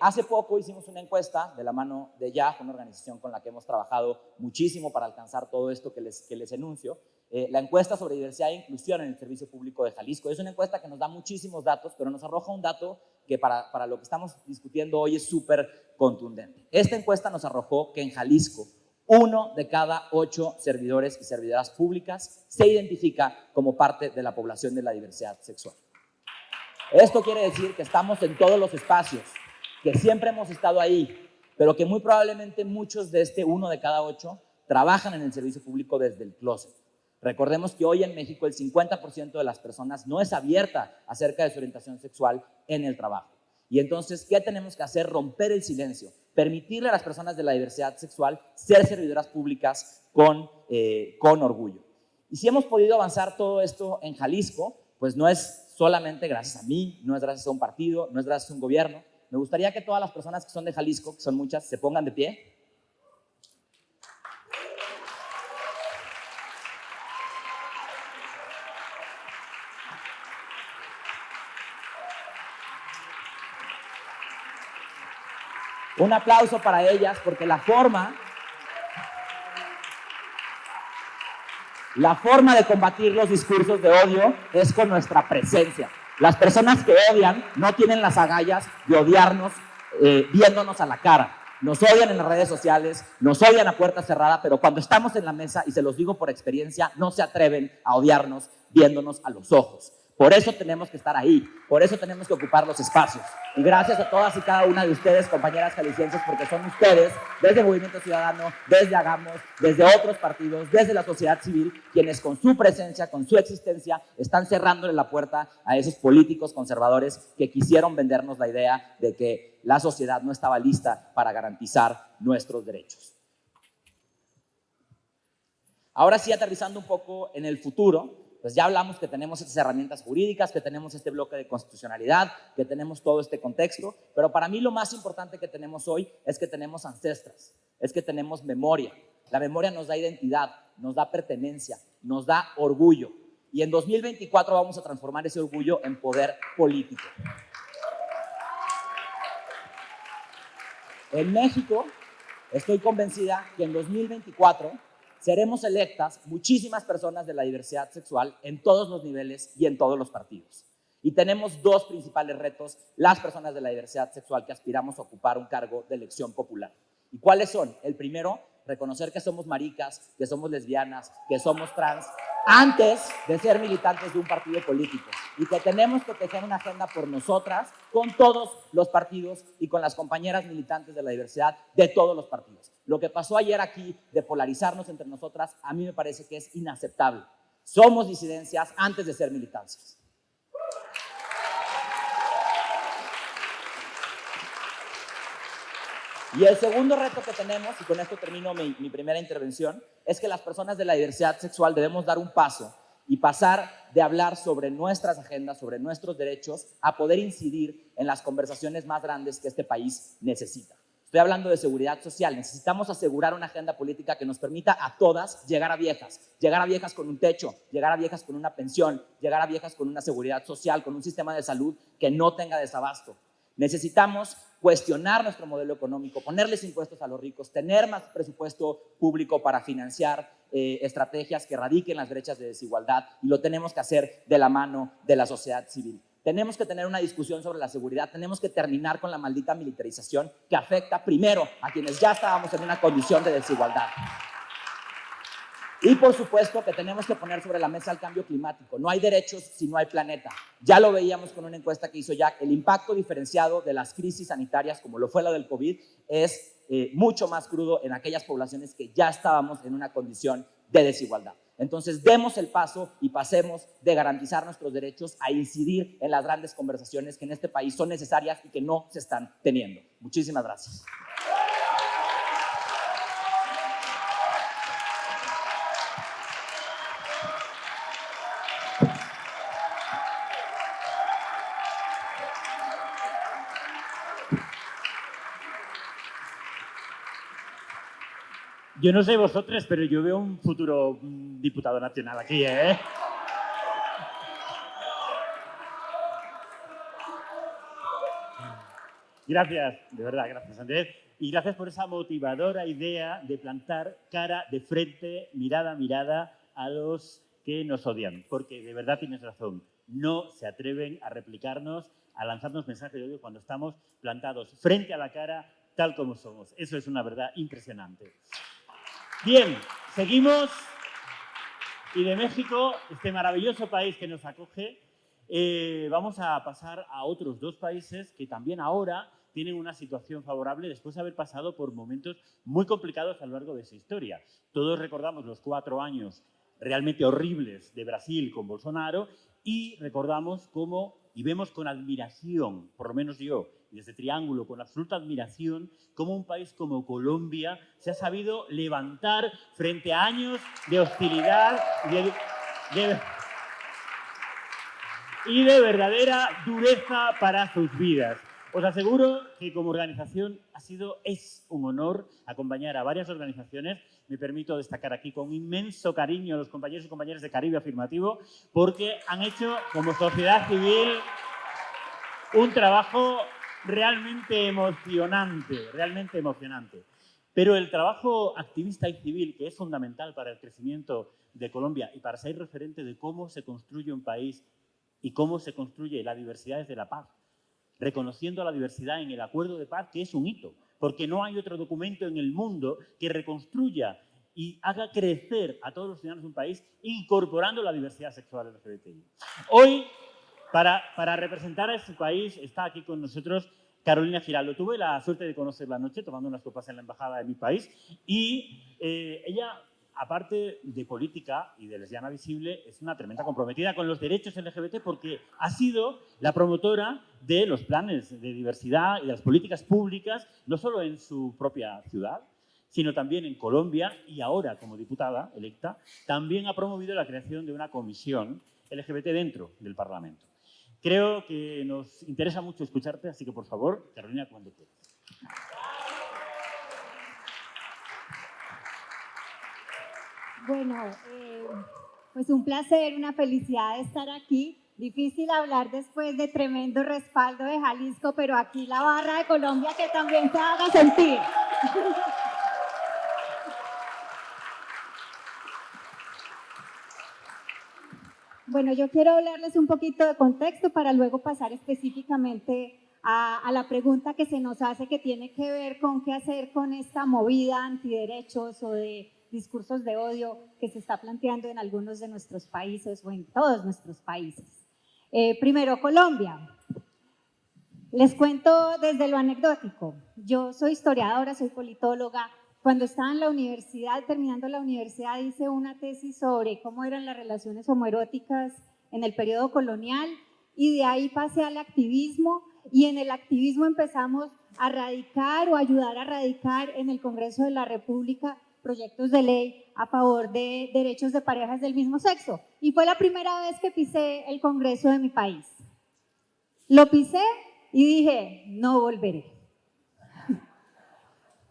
Hace poco hicimos una encuesta de la mano de YAG, una organización con la que hemos trabajado muchísimo para alcanzar todo esto que les enuncio. La encuesta sobre diversidad e inclusión en el Servicio Público de Jalisco es una encuesta que nos da muchísimos datos, pero nos arroja un dato que para lo que estamos discutiendo hoy es súper contundente. Esta encuesta nos arrojó que en Jalisco 1 de cada 8 servidores y servidoras públicas se identifica como parte de la población de la diversidad sexual. Esto quiere decir que estamos en todos los espacios, que siempre hemos estado ahí, pero que muy probablemente muchos de este 1 de cada 8 trabajan en el servicio público desde el closet. Recordemos que hoy en México el 50% de las personas no es abierta acerca de su orientación sexual en el trabajo. Y entonces, ¿qué tenemos que hacer? Romper el silencio, permitirle a las personas de la diversidad sexual ser servidoras públicas con orgullo. Y si hemos podido avanzar todo esto en Jalisco, pues no es solamente gracias a mí, no es gracias a un partido, no es gracias a un gobierno. Me gustaría que todas las personas que son de Jalisco, que son muchas, se pongan de pie. Un aplauso para ellas, porque la forma de combatir los discursos de odio es con nuestra presencia. Las personas que odian no tienen las agallas de odiarnos viéndonos a la cara. Nos odian en las redes sociales, nos odian a puerta cerrada, pero cuando estamos en la mesa, y se los digo por experiencia, no se atreven a odiarnos viéndonos a los ojos. Por eso tenemos que estar ahí, por eso tenemos que ocupar los espacios. Y gracias a todas y cada una de ustedes, compañeras jaliscienses, porque son ustedes, desde el Movimiento Ciudadano, desde Hagamos, desde otros partidos, desde la sociedad civil, quienes con su presencia, con su existencia, están cerrándole la puerta a esos políticos conservadores que quisieron vendernos la idea de que la sociedad no estaba lista para garantizar nuestros derechos. Ahora sí, aterrizando un poco en el futuro, pues ya hablamos que tenemos estas herramientas jurídicas, que tenemos este bloque de constitucionalidad, que tenemos todo este contexto, pero para mí lo más importante que tenemos hoy es que tenemos ancestras, es que tenemos memoria. La memoria nos da identidad, nos da pertenencia, nos da orgullo. Y en 2024 vamos a transformar ese orgullo en poder político. En México, estoy convencida que en 2024 seremos electas muchísimas personas de la diversidad sexual en todos los niveles y en todos los partidos. Y tenemos 2 principales retos, las personas de la diversidad sexual que aspiramos a ocupar un cargo de elección popular. ¿Y cuáles son? El primero, reconocer que somos maricas, que somos lesbianas, que somos trans, antes de ser militantes de un partido político, y que tenemos que tejer una agenda por nosotras, con todos los partidos y con las compañeras militantes de la diversidad de todos los partidos. Lo que pasó ayer aquí de polarizarnos entre nosotras, a mí me parece que es inaceptable. Somos disidencias antes de ser militancias. Y el segundo reto que tenemos, y con esto termino mi primera intervención, es que las personas de la diversidad sexual debemos dar un paso y pasar de hablar sobre nuestras agendas, sobre nuestros derechos, a poder incidir en las conversaciones más grandes que este país necesita. Estoy hablando de seguridad social. Necesitamos asegurar una agenda política que nos permita a todas llegar a viejas con un techo, llegar a viejas con una pensión, llegar a viejas con una seguridad social, con un sistema de salud que no tenga desabasto. Necesitamos cuestionar nuestro modelo económico, ponerles impuestos a los ricos, tener más presupuesto público para financiar estrategias que erradiquen las brechas de desigualdad, y lo tenemos que hacer de la mano de la sociedad civil. Tenemos que tener una discusión sobre la seguridad, tenemos que terminar con la maldita militarización que afecta primero a quienes ya estábamos en una condición de desigualdad. Y por supuesto que tenemos que poner sobre la mesa el cambio climático. No hay derechos si no hay planeta. Ya lo veíamos con una encuesta que hizo Jack. El impacto diferenciado de las crisis sanitarias, como lo fue la del COVID, es mucho más crudo en aquellas poblaciones que ya estábamos en una condición de desigualdad. Entonces, demos el paso y pasemos de garantizar nuestros derechos a incidir en las grandes conversaciones que en este país son necesarias y que no se están teniendo. Muchísimas gracias. Yo no sé vosotros, pero yo veo un futuro diputado nacional aquí, ¿eh? Gracias, de verdad, gracias, Andrés. Y gracias por esa motivadora idea de plantar cara de frente, mirada a mirada, a los que nos odian. Porque de verdad tienes razón, no se atreven a replicarnos, a lanzarnos mensajes de odio cuando estamos plantados frente a la cara, tal como somos. Eso es una verdad impresionante. Bien, seguimos. Y de México, este maravilloso país que nos acoge, vamos a pasar a otros dos países que también ahora tienen una situación favorable después de haber pasado por momentos muy complicados a lo largo de su historia. Todos recordamos los 4 años realmente horribles de Brasil con Bolsonaro y recordamos cómo, y vemos con admiración, por lo menos yo, desde Triángulo, con absoluta admiración, cómo un país como Colombia se ha sabido levantar frente a años de hostilidad y de verdadera dureza para sus vidas. Os aseguro que como organización es un honor acompañar a varias organizaciones. Me permito destacar aquí con inmenso cariño a los compañeros y compañeras de Caribe Afirmativo, porque han hecho como sociedad civil un trabajo realmente emocionante, realmente emocionante. Pero el trabajo activista y civil, que es fundamental para el crecimiento de Colombia y para ser referente de cómo se construye un país y cómo se construye la diversidad desde la paz, reconociendo la diversidad en el acuerdo de paz, que es un hito, porque no hay otro documento en el mundo que reconstruya y haga crecer a todos los ciudadanos de un país incorporando la diversidad sexual LGBTI. Hoy, para representar a este país, está aquí con nosotros Carolina Giraldo. Tuve la suerte de conocerla anoche tomando unas copas en la embajada de mi país y ella, aparte de política y de lesbiana visible, es una tremenda comprometida con los derechos LGBT porque ha sido la promotora de los planes de diversidad y de las políticas públicas, no solo en su propia ciudad, sino también en Colombia y ahora, como diputada electa, también ha promovido la creación de una comisión LGBT dentro del Parlamento. Creo que nos interesa mucho escucharte, así que, por favor, Carolina, cuando quieras. Bueno, pues un placer, una felicidad de estar aquí. Difícil hablar después de tremendo respaldo de Jalisco, pero aquí la barra de Colombia que también se haga sentir. Bueno, yo quiero hablarles un poquito de contexto para luego pasar específicamente a la pregunta que se nos hace que tiene que ver con qué hacer con esta movida antiderechos o de discursos de odio que se está planteando en algunos de nuestros países o en todos nuestros países. Primero, Colombia. Les cuento desde lo anecdótico. Yo soy historiadora, soy politóloga. Cuando estaba en la universidad, terminando la universidad, hice una tesis sobre cómo eran las relaciones homoeróticas en el periodo colonial y de ahí pasé al activismo y en el activismo empezamos a radicar o ayudar a radicar en el Congreso de la República proyectos de ley a favor de derechos de parejas del mismo sexo. Y fue la primera vez que pisé el Congreso de mi país. Lo pisé y dije, no volveré.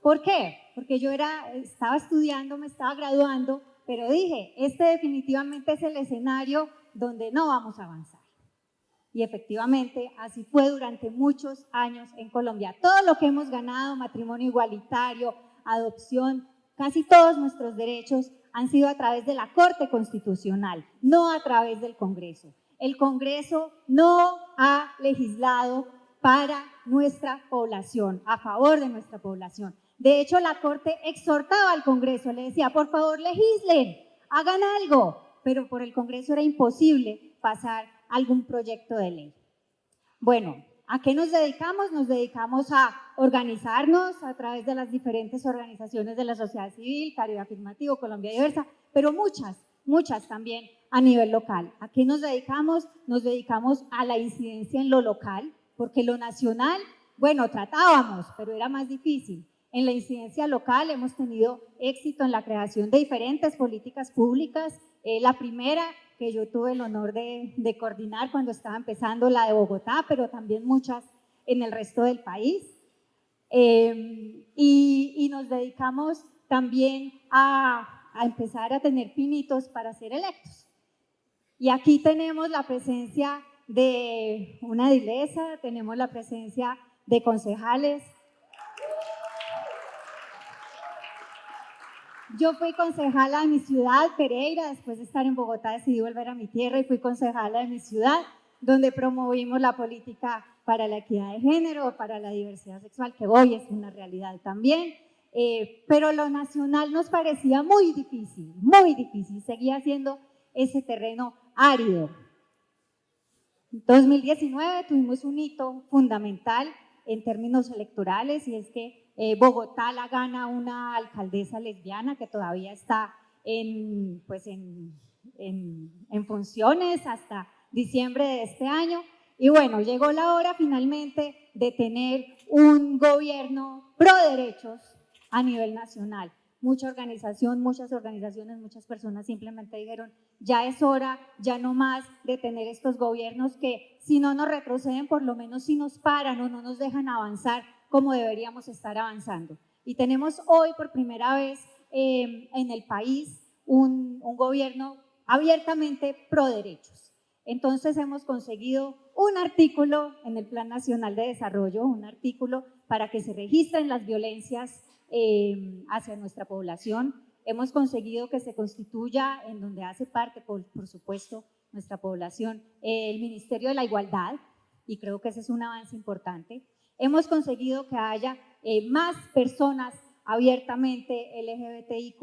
¿Por qué? Porque yo estaba estudiando, me estaba graduando, pero dije, este definitivamente es el escenario donde no vamos a avanzar. Y efectivamente, así fue durante muchos años en Colombia. Todo lo que hemos ganado, matrimonio igualitario, adopción, casi todos nuestros derechos han sido a través de la Corte Constitucional, no a través del Congreso. el Congreso no ha legislado para nuestra población, a favor de nuestra población. De hecho, la Corte exhortaba al Congreso, le decía, por favor, legislen, hagan algo, pero por el Congreso era imposible pasar algún proyecto de ley. Bueno, ¿a qué nos dedicamos? Nos dedicamos a organizarnos a través de las diferentes organizaciones de la sociedad civil, Caribe Afirmativo, Colombia Diversa, pero muchas también a nivel local. ¿A qué nos dedicamos? Nos dedicamos a la incidencia en lo local, porque lo nacional, bueno, tratábamos, pero era más difícil. En la incidencia local hemos tenido éxito en la creación de diferentes políticas públicas. La primera que yo tuve el honor de coordinar cuando estaba empezando, la de Bogotá, pero también muchas en el resto del país. Y nos dedicamos también a empezar a tener pinitos para ser electos. Y aquí tenemos la presencia de una edilesa, tenemos la presencia de concejales. Yo fui concejala de mi ciudad, Pereira, después de estar en Bogotá decidí volver a mi tierra y fui concejala de mi ciudad, donde promovimos la política para la equidad de género, para la diversidad sexual, que hoy es una realidad también. Pero lo nacional nos parecía muy difícil, seguía siendo ese terreno árido. En 2019 tuvimos un hito fundamental en términos electorales y es que Bogotá la gana una alcaldesa lesbiana que todavía está en funciones hasta diciembre de este año. Y bueno, llegó la hora finalmente de tener un gobierno pro derechos a nivel nacional. Muchas organizaciones, muchas personas simplemente dijeron, ya es hora, ya no más de tener estos gobiernos que si no nos retroceden, por lo menos si nos paran o no nos dejan avanzar como deberíamos estar avanzando. Y tenemos hoy por primera vez en el país un gobierno abiertamente pro derechos. Entonces hemos conseguido un artículo en el Plan Nacional de Desarrollo, un artículo para que se registren las violencias hacia nuestra población. Hemos conseguido que se constituya, en donde hace parte, por supuesto, nuestra población, el Ministerio de la Igualdad, y creo que ese es un avance importante. Hemos conseguido que haya más personas abiertamente LGBTIQ+,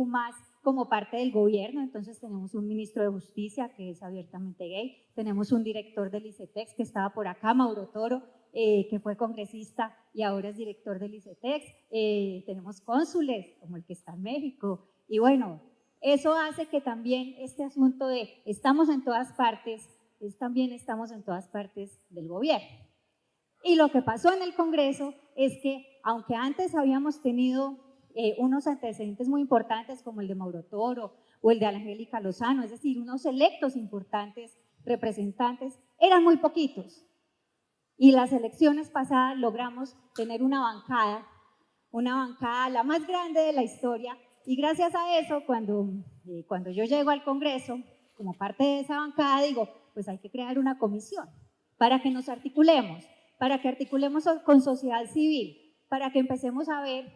como parte del gobierno. Entonces tenemos un ministro de Justicia que es abiertamente gay, tenemos un director del ICETEX que estaba por acá, Mauro Toro, que fue congresista y ahora es director del ICETEX, tenemos cónsules como el que está en México, y bueno, eso hace que también este asunto de estamos en todas partes, también estamos en todas partes del gobierno. Y lo que pasó en el Congreso es que, aunque antes habíamos tenido unos antecedentes muy importantes como el de Mauro Toro o el de Angélica Lozano, es decir, unos electos importantes representantes, eran muy poquitos. Y las elecciones pasadas logramos tener una bancada la más grande de la historia, y gracias a eso, cuando yo llego al Congreso, como parte de esa bancada, digo, pues hay que crear una comisión para que nos articulemos, para que articulemos con sociedad civil, para que empecemos a ver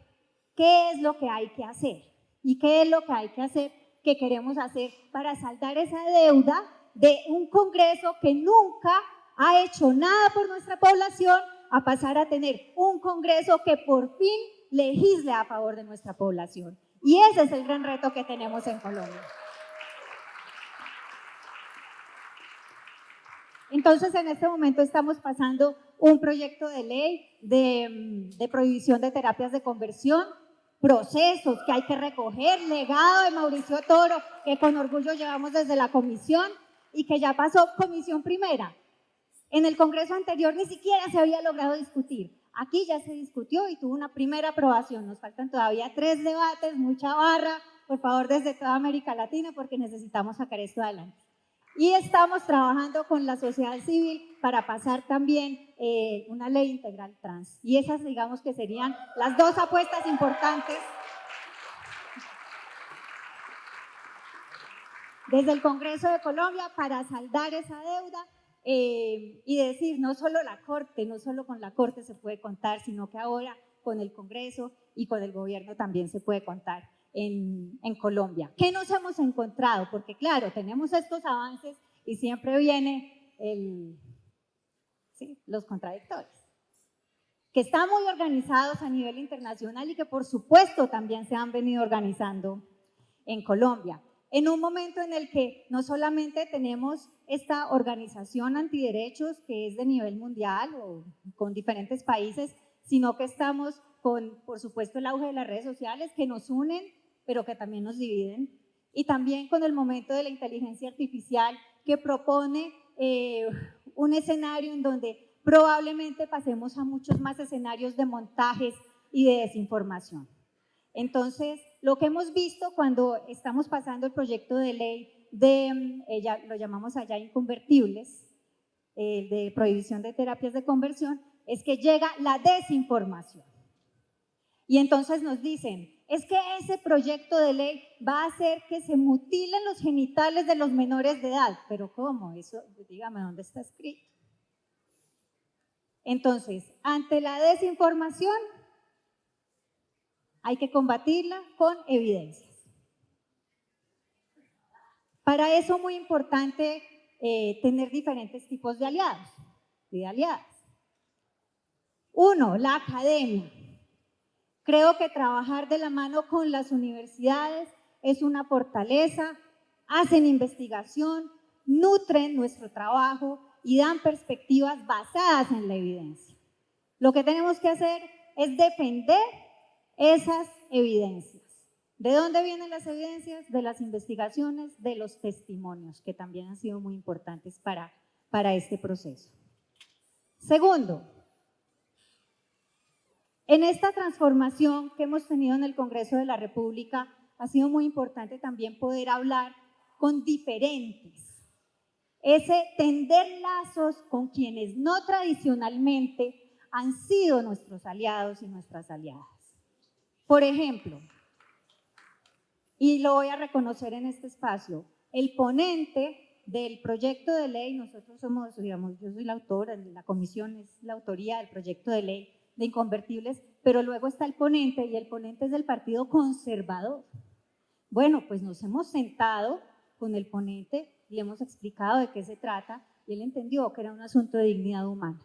qué es lo que hay que hacer y qué es lo que hay que hacer, que queremos hacer para saldar esa deuda de un Congreso que nunca ha hecho nada por nuestra población, a pasar a tener un Congreso que por fin legisle a favor de nuestra población. Y ese es el gran reto que tenemos en Colombia. Entonces, en este momento estamos pasando un proyecto de ley de prohibición de terapias de conversión, procesos que hay que recoger, legado de Mauricio Toro, que con orgullo llevamos desde la comisión y que ya pasó comisión primera. En el Congreso anterior ni siquiera se había logrado discutir. Aquí ya se discutió y tuvo una primera aprobación. Nos faltan todavía 3 debates, mucha barra, por favor, desde toda América Latina, porque necesitamos sacar esto adelante. Y estamos trabajando con la sociedad civil para pasar también una ley integral trans. Y esas, digamos, que serían las 2 apuestas importantes desde el Congreso de Colombia para saldar esa deuda y decir, no solo la Corte, no solo con la Corte se puede contar, sino que ahora con el Congreso y con el gobierno también se puede contar en Colombia. ¿Qué nos hemos encontrado? Porque claro, tenemos estos avances y siempre viene los contradictorios, que están muy organizados a nivel internacional y que por supuesto también se han venido organizando en Colombia, en un momento en el que no solamente tenemos esta organización antiderechos que es de nivel mundial o con diferentes países, sino que estamos con, por supuesto, el auge de las redes sociales que nos unen, pero que también nos dividen, y también con el momento de la inteligencia artificial que propone un escenario en donde probablemente pasemos a muchos más escenarios de montajes y de desinformación. Entonces, lo que hemos visto cuando estamos pasando el proyecto de ley de, lo llamamos allá inconvertibles, de prohibición de terapias de conversión, es que llega la desinformación. Y entonces nos dicen, es que ese proyecto de ley va a hacer que se mutilen los genitales de los menores de edad. ¿Pero cómo? Eso, dígame, ¿dónde está escrito? Entonces, ante la desinformación, hay que combatirla con evidencias. Para eso es muy importante tener diferentes tipos de aliados y de aliadas. Uno, la academia. Creo que trabajar de la mano con las universidades es una fortaleza, hacen investigación, nutren nuestro trabajo y dan perspectivas basadas en la evidencia. Lo que tenemos que hacer es defender esas evidencias. ¿De dónde vienen las evidencias? De las investigaciones, de los testimonios, que también han sido muy importantes para este proceso. Segundo, en esta transformación que hemos tenido en el Congreso de la República, ha sido muy importante también poder hablar con diferentes. Ese tender lazos con quienes no tradicionalmente han sido nuestros aliados y nuestras aliadas. Por ejemplo, y lo voy a reconocer en este espacio, el ponente del proyecto de ley, nosotros somos, digamos, yo soy la autora, la comisión es la autoría del proyecto de ley de inconvertibles, pero luego está el ponente y el ponente es del Partido Conservador. Bueno, pues nos hemos sentado con el ponente, le hemos explicado de qué se trata y él entendió que era un asunto de dignidad humana,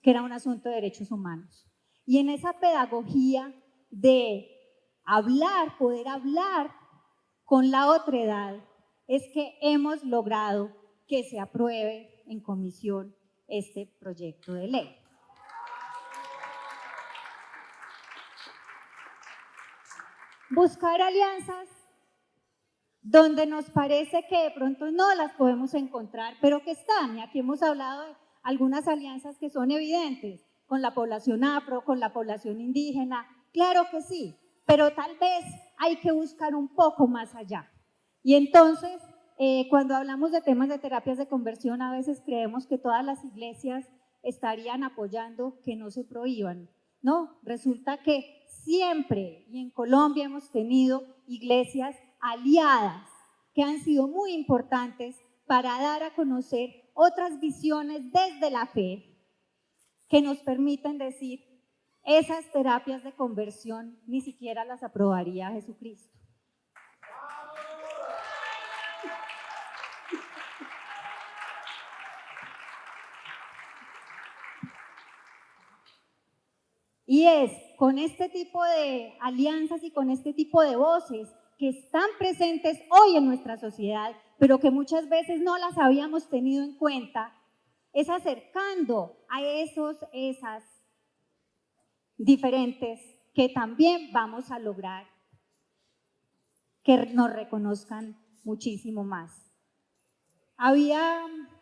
que era un asunto de derechos humanos. Y en esa pedagogía de hablar, poder hablar con la otredad, es que hemos logrado que se apruebe en comisión este proyecto de ley. Buscar alianzas donde nos parece que de pronto no las podemos encontrar, pero que están, y aquí hemos hablado de algunas alianzas que son evidentes, con la población afro, con la población indígena, claro que sí, pero tal vez hay que buscar un poco más allá. Y entonces, cuando hablamos de temas de terapias de conversión, a veces creemos que todas las iglesias estarían apoyando que no se prohíban. No, resulta que siempre, y en Colombia hemos tenido iglesias aliadas que han sido muy importantes para dar a conocer otras visiones desde la fe que nos permiten decir, esas terapias de conversión ni siquiera las aprobaría Jesucristo. Y es con este tipo de alianzas y con este tipo de voces que están presentes hoy en nuestra sociedad, pero que muchas veces no las habíamos tenido en cuenta, es acercando a esas diferentes que también vamos a lograr que nos reconozcan muchísimo más. Había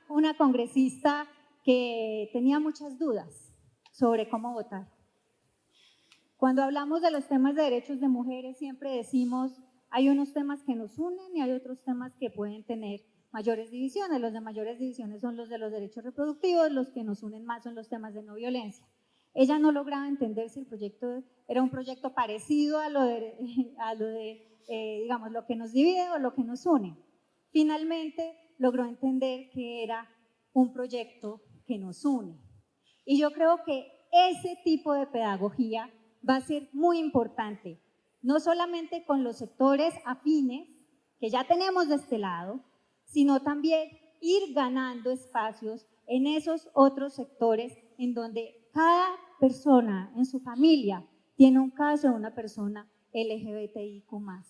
una congresista que tenía muchas dudas sobre cómo votar. Cuando hablamos de los temas de derechos de mujeres siempre decimos hay unos temas que nos unen y hay otros temas que pueden tener mayores divisiones. Los de mayores divisiones son los de los derechos reproductivos, los que nos unen más son los temas de no violencia. Ella no lograba entender si el proyecto era un proyecto parecido a lo de digamos, lo que nos divide o lo que nos une. Finalmente logró entender que era un proyecto que nos une. Y yo creo que ese tipo de pedagogía va a ser muy importante, no solamente con los sectores afines que ya tenemos de este lado, sino también ir ganando espacios en esos otros sectores en donde cada persona en su familia tiene un caso de una persona LGBTIQ+,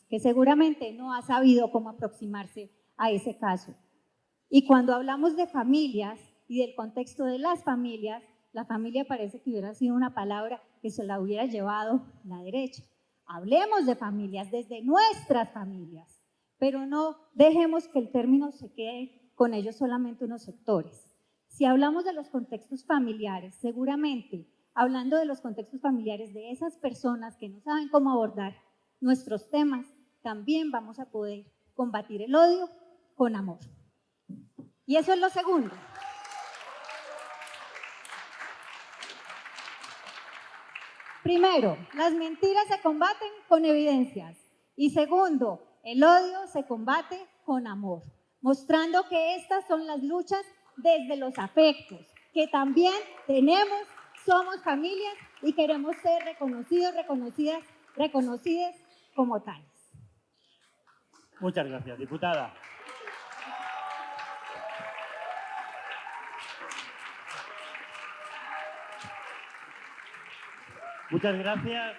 que seguramente no ha sabido cómo aproximarse a ese caso. Y cuando hablamos de familias y del contexto de las familias, la familia parece que hubiera sido una palabra que se la hubiera llevado la derecha. Hablemos de familias, desde nuestras familias, pero no dejemos que el término se quede con ellos solamente unos sectores. Si hablamos de los contextos familiares, seguramente, hablando de los contextos familiares de esas personas que no saben cómo abordar nuestros temas, también vamos a poder combatir el odio con amor. Y eso es lo segundo. Primero, las mentiras se combaten con evidencias. Y segundo, el odio se combate con amor, mostrando que estas son las luchas desde los afectos, que también tenemos, somos familias y queremos ser reconocidos, reconocidas como tales. Muchas gracias, diputada. Muchas gracias.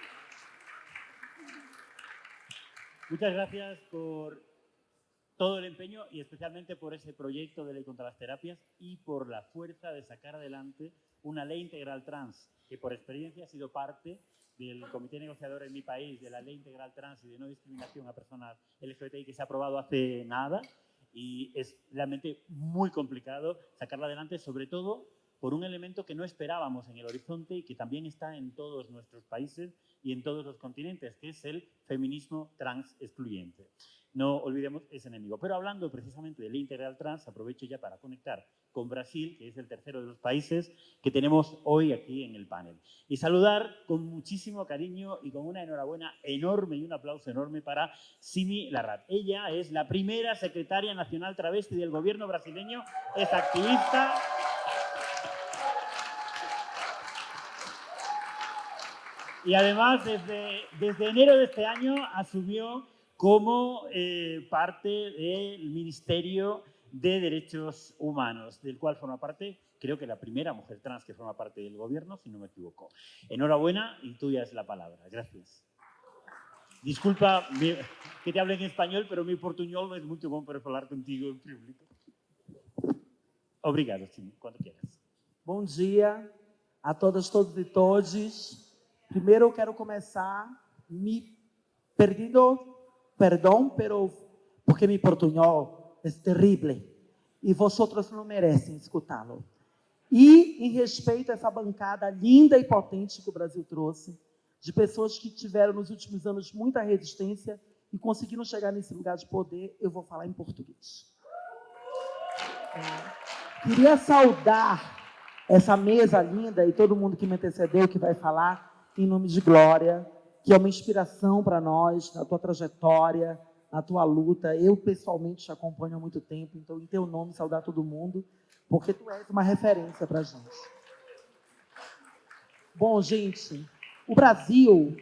Muchas gracias por todo el empeño y especialmente por ese proyecto de ley contra las terapias y por la fuerza de sacar adelante una ley integral trans, que por experiencia ha sido parte del comité negociador en mi país de la ley integral trans y de no discriminación a personas LGBTI que se ha aprobado hace nada y es realmente muy complicado sacarla adelante, sobre todo por un elemento que no esperábamos en el horizonte y que también está en todos nuestros países y en todos los continentes, que es el feminismo trans excluyente. No olvidemos ese enemigo. Pero hablando precisamente de ley integral trans, aprovecho ya para conectar con Brasil, que es el tercero de los países que tenemos hoy aquí en el panel. Y saludar con muchísimo cariño y con una enhorabuena enorme y un aplauso enorme para Simi Larrat. Ella es la primera secretaria nacional travesti del gobierno brasileño, es activista. Y además, desde enero de este año asumió como parte del Ministerio de Derechos Humanos, del cual forma parte, creo que la primera mujer trans que forma parte del gobierno, si no me equivoco. Enhorabuena y tuya es la palabra. Gracias. Disculpa que te hable en español, pero mi portuñol no es muy bom para hablar contigo en público. Obrigado, Simi, cuando quieras. Bom dia a todas, todos e todes. Primeiro, eu quero começar me pedindo perdão, porque mi portunhol é terrível e vosotros não merecem escutá-lo. E em respeito a essa bancada linda e potente que o Brasil trouxe, de pessoas que tiveram nos últimos anos muita resistência e conseguiram chegar nesse lugar de poder, eu vou falar em português. Queria saudar essa mesa linda e todo mundo que me antecedeu, que vai falar em nome de Glória, que é uma inspiração para nós, na tua trajetória, na tua luta. Eu, pessoalmente, te acompanho há muito tempo, então, em teu nome, saudar todo mundo, porque tu és uma referência para a gente. Bom, gente, o Brasil...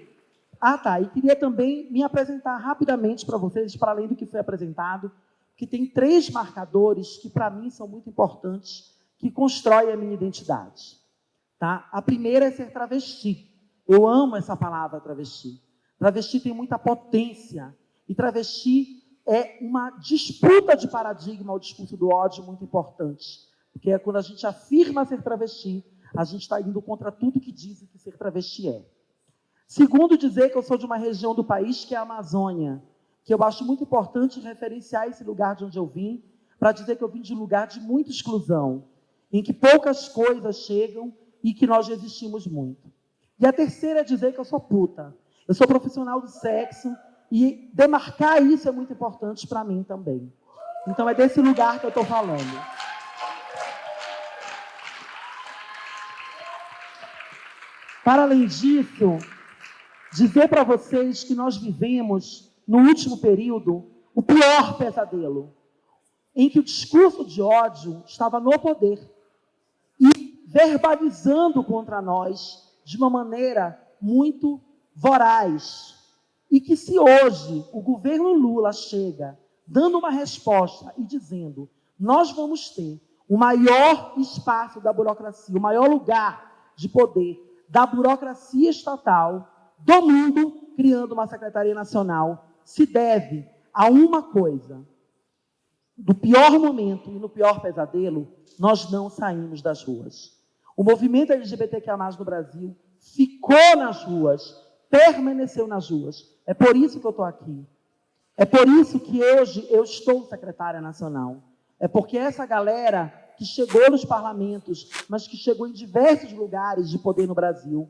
e queria também me apresentar rapidamente para vocês, para além do que foi apresentado, que tem 3 marcadores que, para mim, são muito importantes, que constroem a minha identidade. Tá? A primeira é ser travesti. Eu amo essa palavra travesti. Travesti tem muita potência. E travesti é uma disputa de paradigma ao discurso do ódio muito importante. Porque é quando a gente afirma ser travesti, a gente está indo contra tudo que dizem que ser travesti é. Segundo, dizer que eu sou de uma região do país que é a Amazônia, que eu acho muito importante referenciar esse lugar de onde eu vim, para dizer que eu vim de um lugar de muita exclusão, em que poucas coisas chegam e que nós resistimos muito. E a terceira é dizer que eu sou puta. Eu sou profissional do sexo e demarcar isso é muito importante para mim também. Então é desse lugar que eu estou falando. Para além disso, dizer para vocês que nós vivemos, no último período, o pior pesadelo, em que o discurso de ódio estava no poder e verbalizando contra nós de uma maneira muito voraz. E que se hoje o governo Lula chega dando uma resposta e dizendo: nós vamos ter o maior espaço da burocracia, o maior lugar de poder da burocracia estatal do mundo, criando uma Secretaria Nacional, se deve a uma coisa. Do pior momento e no pior pesadelo, nós não saímos das ruas. O movimento LGBTQIA+, no Brasil ficou nas ruas, permaneceu nas ruas. É por isso que eu estou aqui. É por isso que hoje eu estou secretária nacional. É porque essa galera que chegou nos parlamentos, mas que chegou em diversos lugares de poder no Brasil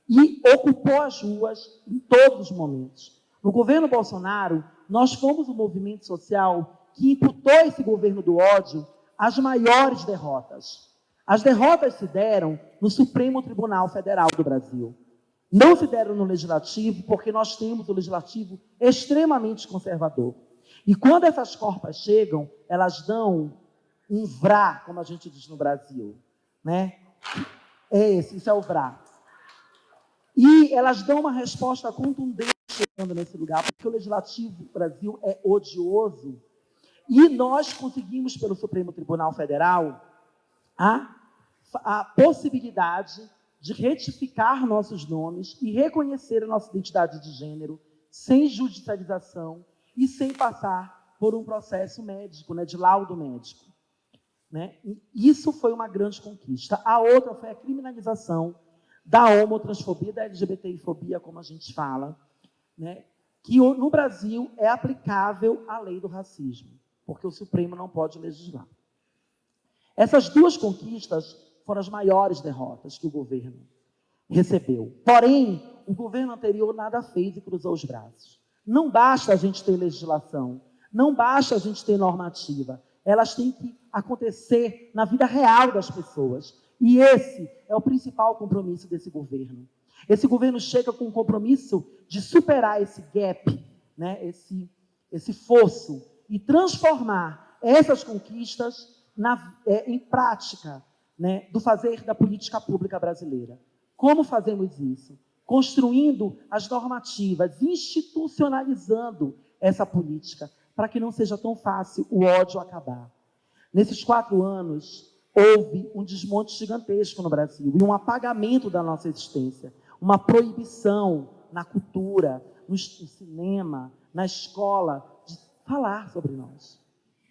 e ocupou as ruas em todos os momentos. No governo Bolsonaro, nós fomos o movimento social que imputou esse governo do ódio as maiores derrotas. As derrotas se deram no Supremo Tribunal Federal do Brasil. Não se deram no Legislativo, porque nós temos o Legislativo extremamente conservador. E quando essas corpas chegam, elas dão um vrá, como a gente diz no Brasil, né? Isso é o vrá. E elas dão uma resposta contundente chegando nesse lugar, porque o Legislativo do Brasil é odioso. E nós conseguimos, pelo Supremo Tribunal Federal, a possibilidade de retificar nossos nomes e reconhecer a nossa identidade de gênero sem judicialização e sem passar por um processo médico, né, de laudo médico. Né? Isso foi uma grande conquista. A outra foi a criminalização da homotransfobia, da LGBTI-fobia, como a gente fala, né? Que no Brasil é aplicável a lei do racismo, porque o Supremo não pode legislar. Essas duas conquistas foram as maiores derrotas que o governo recebeu. Porém, o governo anterior nada fez e cruzou os braços. Não basta a gente ter legislação, não basta a gente ter normativa, elas têm que acontecer na vida real das pessoas. E esse é o principal compromisso desse governo. Esse governo chega com o compromisso de superar esse gap, né, esse fosso, e transformar essas conquistas em prática, né, do fazer da política pública brasileira. Como fazemos isso? Construindo as normativas, institucionalizando essa política, para que não seja tão fácil o ódio acabar. Nesses 4 anos, houve um desmonte gigantesco no Brasil e um apagamento da nossa existência, uma proibição na cultura, no cinema, na escola, de falar sobre nós,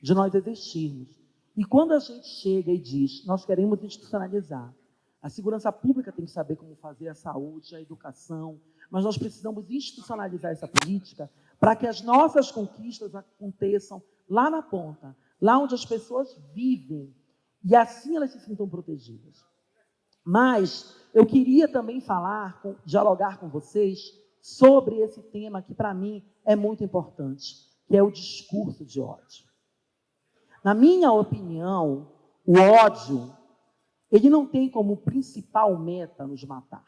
de nós existirmos. E quando a gente chega e diz, nós queremos institucionalizar, a segurança pública tem que saber como fazer, a saúde, a educação, mas nós precisamos institucionalizar essa política para que as nossas conquistas aconteçam lá na ponta, lá onde as pessoas vivem, e assim elas se sintam protegidas. Mas eu queria também dialogar com vocês sobre esse tema que, para mim, é muito importante, que é o discurso de ódio. Na minha opinião, o ódio, ele não tem como principal meta nos matar.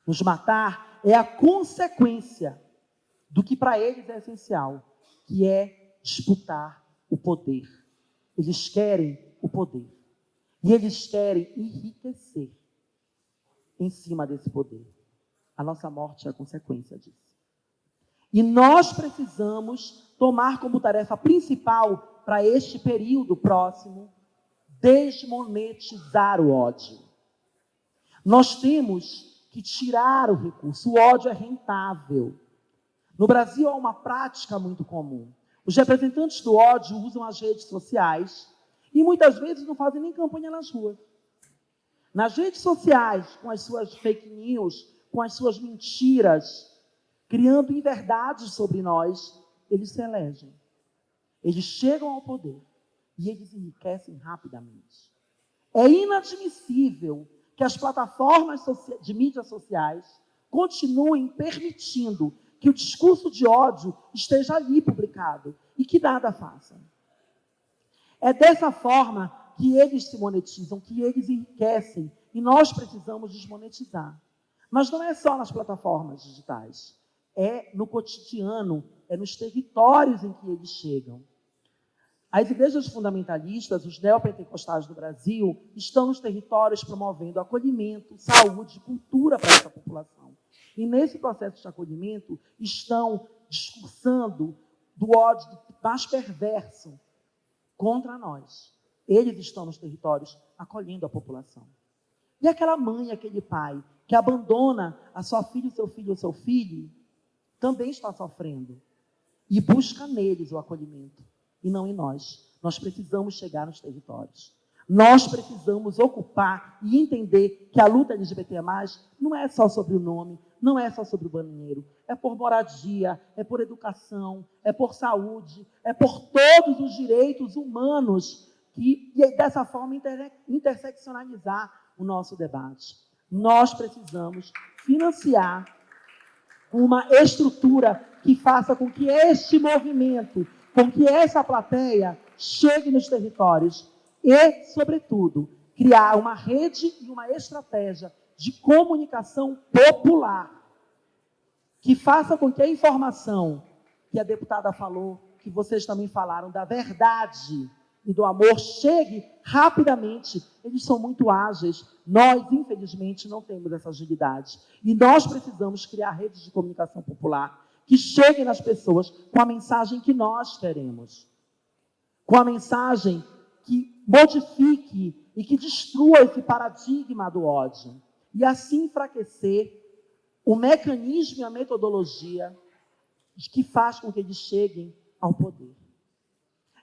Nos matar é a consequência do que para eles é essencial, que é disputar o poder. Eles querem o poder. E eles querem enriquecer em cima desse poder. A nossa morte é a consequência disso. E nós precisamos tomar como tarefa principal para este período próximo desmonetizar o ódio. Nós temos que tirar o recurso. O ódio é rentável. No Brasil há uma prática muito comum. Os representantes do ódio usam as redes sociais e muitas vezes não fazem nem campanha nas ruas. Nas redes sociais, com as suas fake news, com as suas mentiras, criando inverdades sobre nós, eles se elegem. Eles chegam ao poder e eles enriquecem rapidamente. É inadmissível que as plataformas de mídias sociais continuem permitindo que o discurso de ódio esteja ali publicado e que nada façam. É dessa forma que eles se monetizam, que eles enriquecem, e nós precisamos desmonetizar. Mas não é só nas plataformas digitais, é no cotidiano, é nos territórios em que eles chegam. As igrejas fundamentalistas, os neopentecostais do Brasil, estão nos territórios promovendo acolhimento, saúde, cultura para essa população. E nesse processo de acolhimento estão discursando do ódio mais perverso contra nós. Eles estão nos territórios acolhendo a população. E aquela mãe, aquele pai que abandona a sua filha, o seu filho ou seu filho, também está sofrendo. E busca neles o acolhimento, e não em nós. Nós precisamos chegar nos territórios. Nós precisamos ocupar e entender que a luta LGBT+, não é só sobre o nome, não é só sobre o banheiro, é por moradia, é por educação, é por saúde, é por todos os direitos humanos e dessa forma interseccionalizar o nosso debate. Nós precisamos financiar uma estrutura que faça com que este movimento, com que essa plateia chegue nos territórios e, sobretudo, criar uma rede e uma estratégia de comunicação popular que faça com que a informação que a deputada falou, que vocês também falaram, da verdade e do amor, chegue rapidamente. Eles são muito ágeis. Nós, infelizmente, não temos essa agilidade. E nós precisamos criar redes de comunicação popular que cheguem nas pessoas com a mensagem que nós queremos. Com a mensagem que modifique e que destrua esse paradigma do ódio. E assim enfraquecer o mecanismo e a metodologia que faz com que eles cheguem ao poder.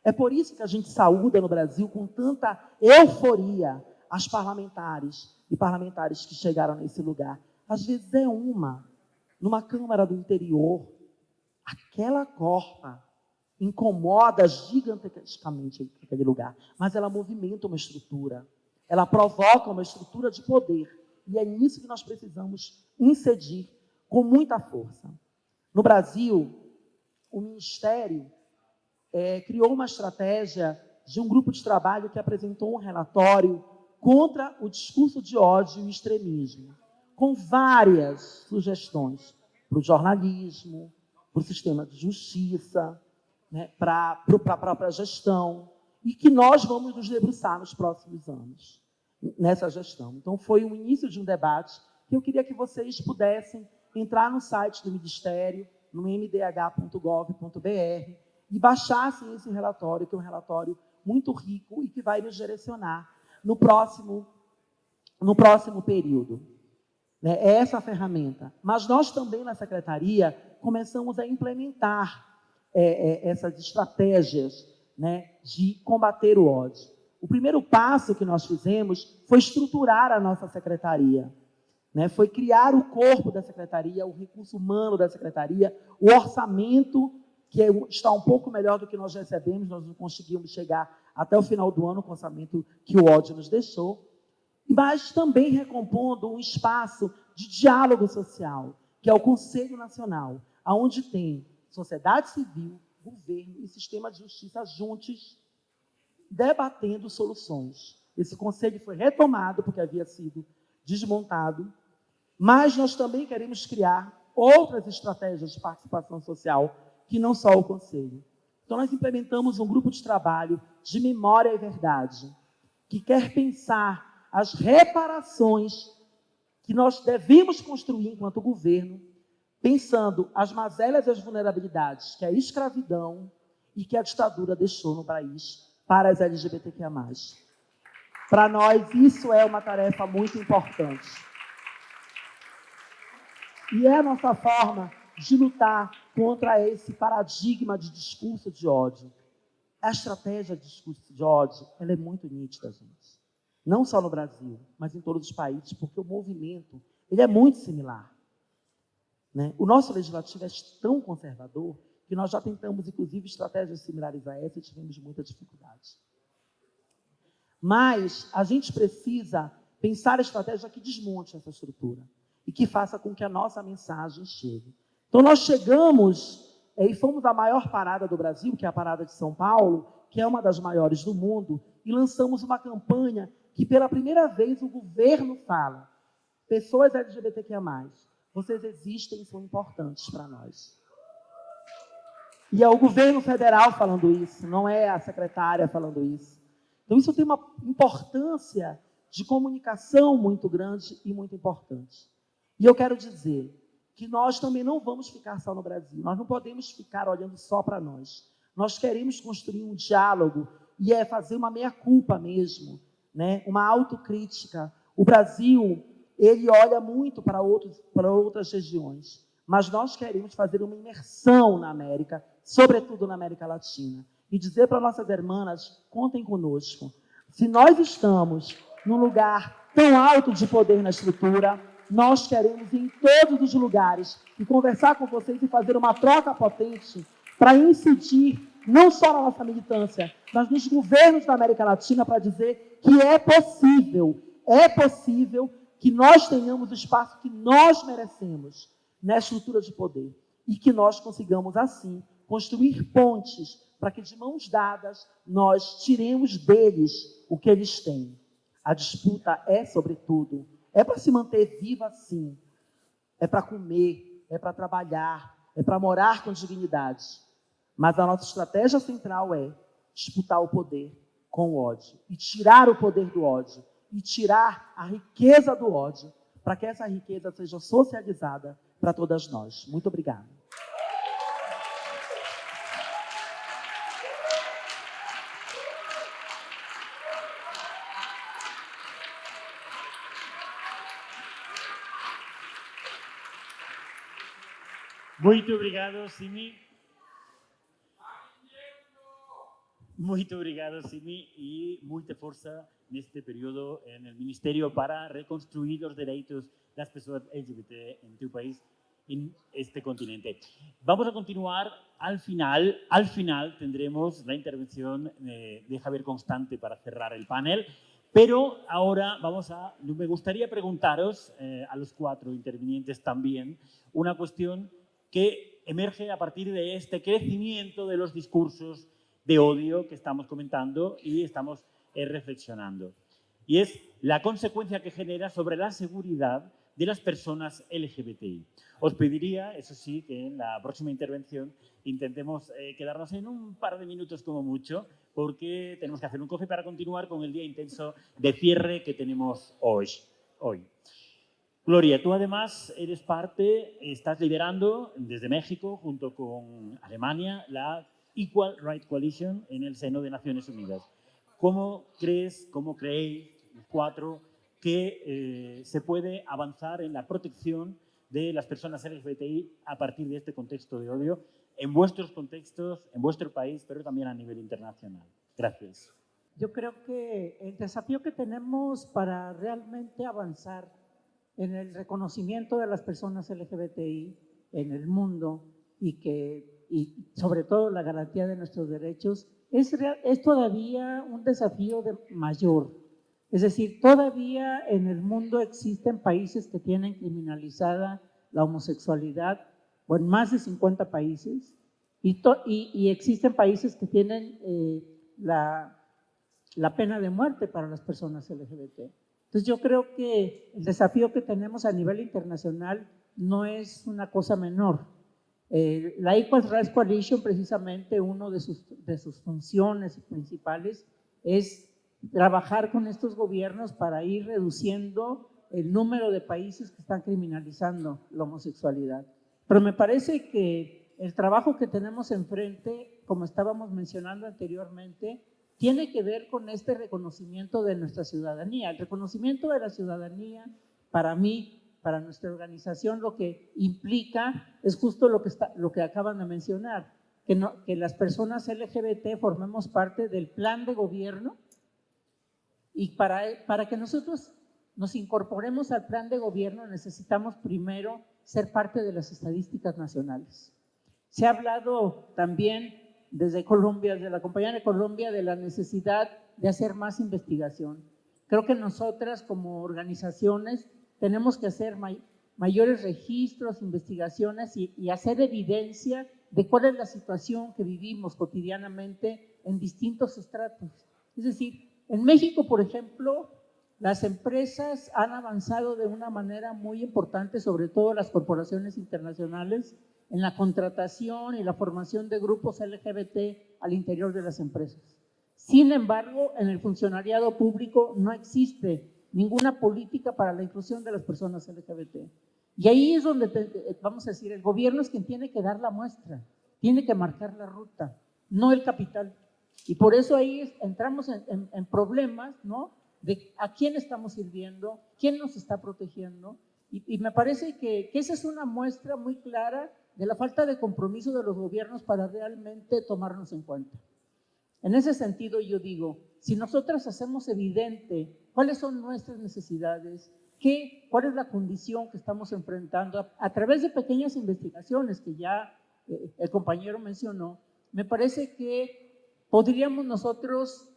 É por isso que a gente saúda no Brasil com tanta euforia as parlamentares e parlamentares que chegaram nesse lugar. Às vezes é numa Câmara do interior, aquela corpa incomoda gigantescamente aquele lugar, mas ela movimenta uma estrutura, ela provoca uma estrutura de poder, e é nisso que nós precisamos incidir com muita força. No Brasil, o Ministério criou uma estratégia de um grupo de trabalho que apresentou um relatório contra o discurso de ódio e o extremismo, com várias sugestões para o jornalismo, para o sistema de justiça, né, para a própria gestão, e que nós vamos nos debruçar nos próximos anos, nessa gestão. Então, foi o início de um debate que eu queria que vocês pudessem entrar no site do Ministério, no mdh.gov.br, e baixassem esse relatório, que é um relatório muito rico e que vai nos direcionar no próximo período. É essa a ferramenta. Mas nós também, na Secretaria, começamos a implementar essas estratégias, né, de combater o ódio. O primeiro passo que nós fizemos foi estruturar a nossa Secretaria. Né, foi criar o corpo da Secretaria, o recurso humano da Secretaria, o orçamento, que está um pouco melhor do que nós recebemos, nós não conseguimos chegar até o final do ano com o orçamento que o ódio nos deixou, mas também recompondo um espaço de diálogo social, que é o Conselho Nacional, onde tem sociedade civil, governo e sistema de justiça juntos, debatendo soluções. Esse conselho foi retomado, porque havia sido desmontado, mas nós também queremos criar outras estratégias de participação social, que não só o conselho. Então, nós implementamos um grupo de trabalho de memória e verdade, que quer pensar as reparações que nós devemos construir enquanto governo, pensando as mazelas e as vulnerabilidades que a escravidão e que a ditadura deixou no país para as LGBTQIA+. Para nós, isso é uma tarefa muito importante. E é a nossa forma de lutar contra esse paradigma de discurso de ódio. A estratégia de discurso de ódio, ela é muito nítida, gente. Não só no Brasil, mas em todos os países, porque o movimento, ele é muito similar. Né? O nosso legislativo é tão conservador que nós já tentamos, inclusive, estratégias similares a essa e tivemos muita dificuldade. Mas a gente precisa pensar a estratégia que desmonte essa estrutura e que faça com que a nossa mensagem chegue. Então, nós chegamos e fomos à maior parada do Brasil, que é a Parada de São Paulo, que é uma das maiores do mundo, e lançamos uma campanha que, pela primeira vez, o governo fala: pessoas LGBTQIA+, vocês existem e são importantes para nós. E é o governo federal falando isso, não é a secretária falando isso. Então, isso tem uma importância de comunicação muito grande e muito importante. E eu quero dizer que nós também não vamos ficar só no Brasil. Nós não podemos ficar olhando só para nós. Nós queremos construir um diálogo e é fazer uma meia-culpa mesmo, né? Uma autocrítica. O Brasil, ele olha muito para outras regiões, mas nós queremos fazer uma imersão na América, sobretudo na América Latina, e dizer para nossas irmãs, contem conosco. Se nós estamos num lugar tão alto de poder na estrutura, nós queremos ir em todos os lugares e conversar com vocês e fazer uma troca potente para incidir não só na nossa militância, mas nos governos da América Latina para dizer que é possível que nós tenhamos o espaço que nós merecemos na estrutura de poder e que nós consigamos, assim, construir pontes para que, de mãos dadas, nós tiremos deles o que eles têm. A disputa é, sobretudo, é para se manter viva, sim, é para comer, é para trabalhar, é para morar com dignidade. Mas a nossa estratégia central é disputar o poder com o ódio e tirar o poder do ódio e tirar a riqueza do ódio para que essa riqueza seja socializada para todas nós. Muito obrigada. Muito obrigado, Simi. Muito obrigado, Simi, e muita força neste período no Ministério para reconstruir os direitos das pessoas LGBT em teu país, en este continente. Vamos a continuar al final tendremos la intervención de Javier Constante para cerrar el panel, pero ahora me gustaría preguntaros a los 4 intervinientes también una cuestión que emerge a partir de este crecimiento de los discursos de odio que estamos comentando y estamos reflexionando. Y es la consecuencia que genera sobre la seguridad de las personas LGBTI. Os pediría, eso sí, que en la próxima intervención intentemos quedarnos en un par de minutos como mucho, porque tenemos que hacer un café para continuar con el día intenso de cierre que tenemos hoy. Gloria, tú además estás liderando desde México, junto con Alemania, la Equal Rights Coalition en el seno de Naciones Unidas. ¿Cómo creéis, los 4, que se puede avanzar en la protección de las personas LGBTI a partir de este contexto de odio en vuestros contextos, en vuestro país, pero también a nivel internacional? Gracias. Yo creo que el desafío que tenemos para realmente avanzar en el reconocimiento de las personas LGBTI en el mundo y sobre todo la garantía de nuestros derechos es todavía un desafío mayor. Es decir, todavía en el mundo existen países que tienen criminalizada la homosexualidad, o en más de 50 países, y existen países que tienen la pena de muerte para las personas LGBT. Entonces yo creo que el desafío que tenemos a nivel internacional no es una cosa menor. La Equal Rights Coalition, precisamente, una de sus funciones principales es trabajar con estos gobiernos para ir reduciendo el número de países que están criminalizando la homosexualidad. Pero me parece que el trabajo que tenemos enfrente, como estábamos mencionando anteriormente, tiene que ver con este reconocimiento de nuestra ciudadanía. El reconocimiento de la ciudadanía, para mí, para nuestra organización, lo que implica es justo lo que acaban de mencionar, que las personas LGBT formemos parte del plan de gobierno, y para que nosotros nos incorporemos al plan de gobierno necesitamos primero ser parte de las estadísticas nacionales. Se ha hablado también desde Colombia, desde la Compañía de Colombia, de la necesidad de hacer más investigación. Creo que nosotras como organizaciones tenemos que hacer mayores registros, investigaciones y hacer evidencia de cuál es la situación que vivimos cotidianamente en distintos estratos. Es decir, en México, por ejemplo, las empresas han avanzado de una manera muy importante, sobre todo las corporaciones internacionales, en la contratación y la formación de grupos LGBT al interior de las empresas. Sin embargo, en el funcionariado público no existe ninguna política para la inclusión de las personas LGBT. Y ahí es donde, vamos a decir, el gobierno es quien tiene que dar la muestra, tiene que marcar la ruta, no el capital. Y por eso ahí entramos en problemas, ¿no? De a quién estamos sirviendo, quién nos está protegiendo. Y me parece que esa es una muestra muy clara de la falta de compromiso de los gobiernos para realmente tomarnos en cuenta. En ese sentido, yo digo, si nosotros hacemos evidente cuáles son nuestras necesidades, cuál es la condición que estamos enfrentando a través de pequeñas investigaciones que ya el compañero mencionó, me parece que podríamos nosotros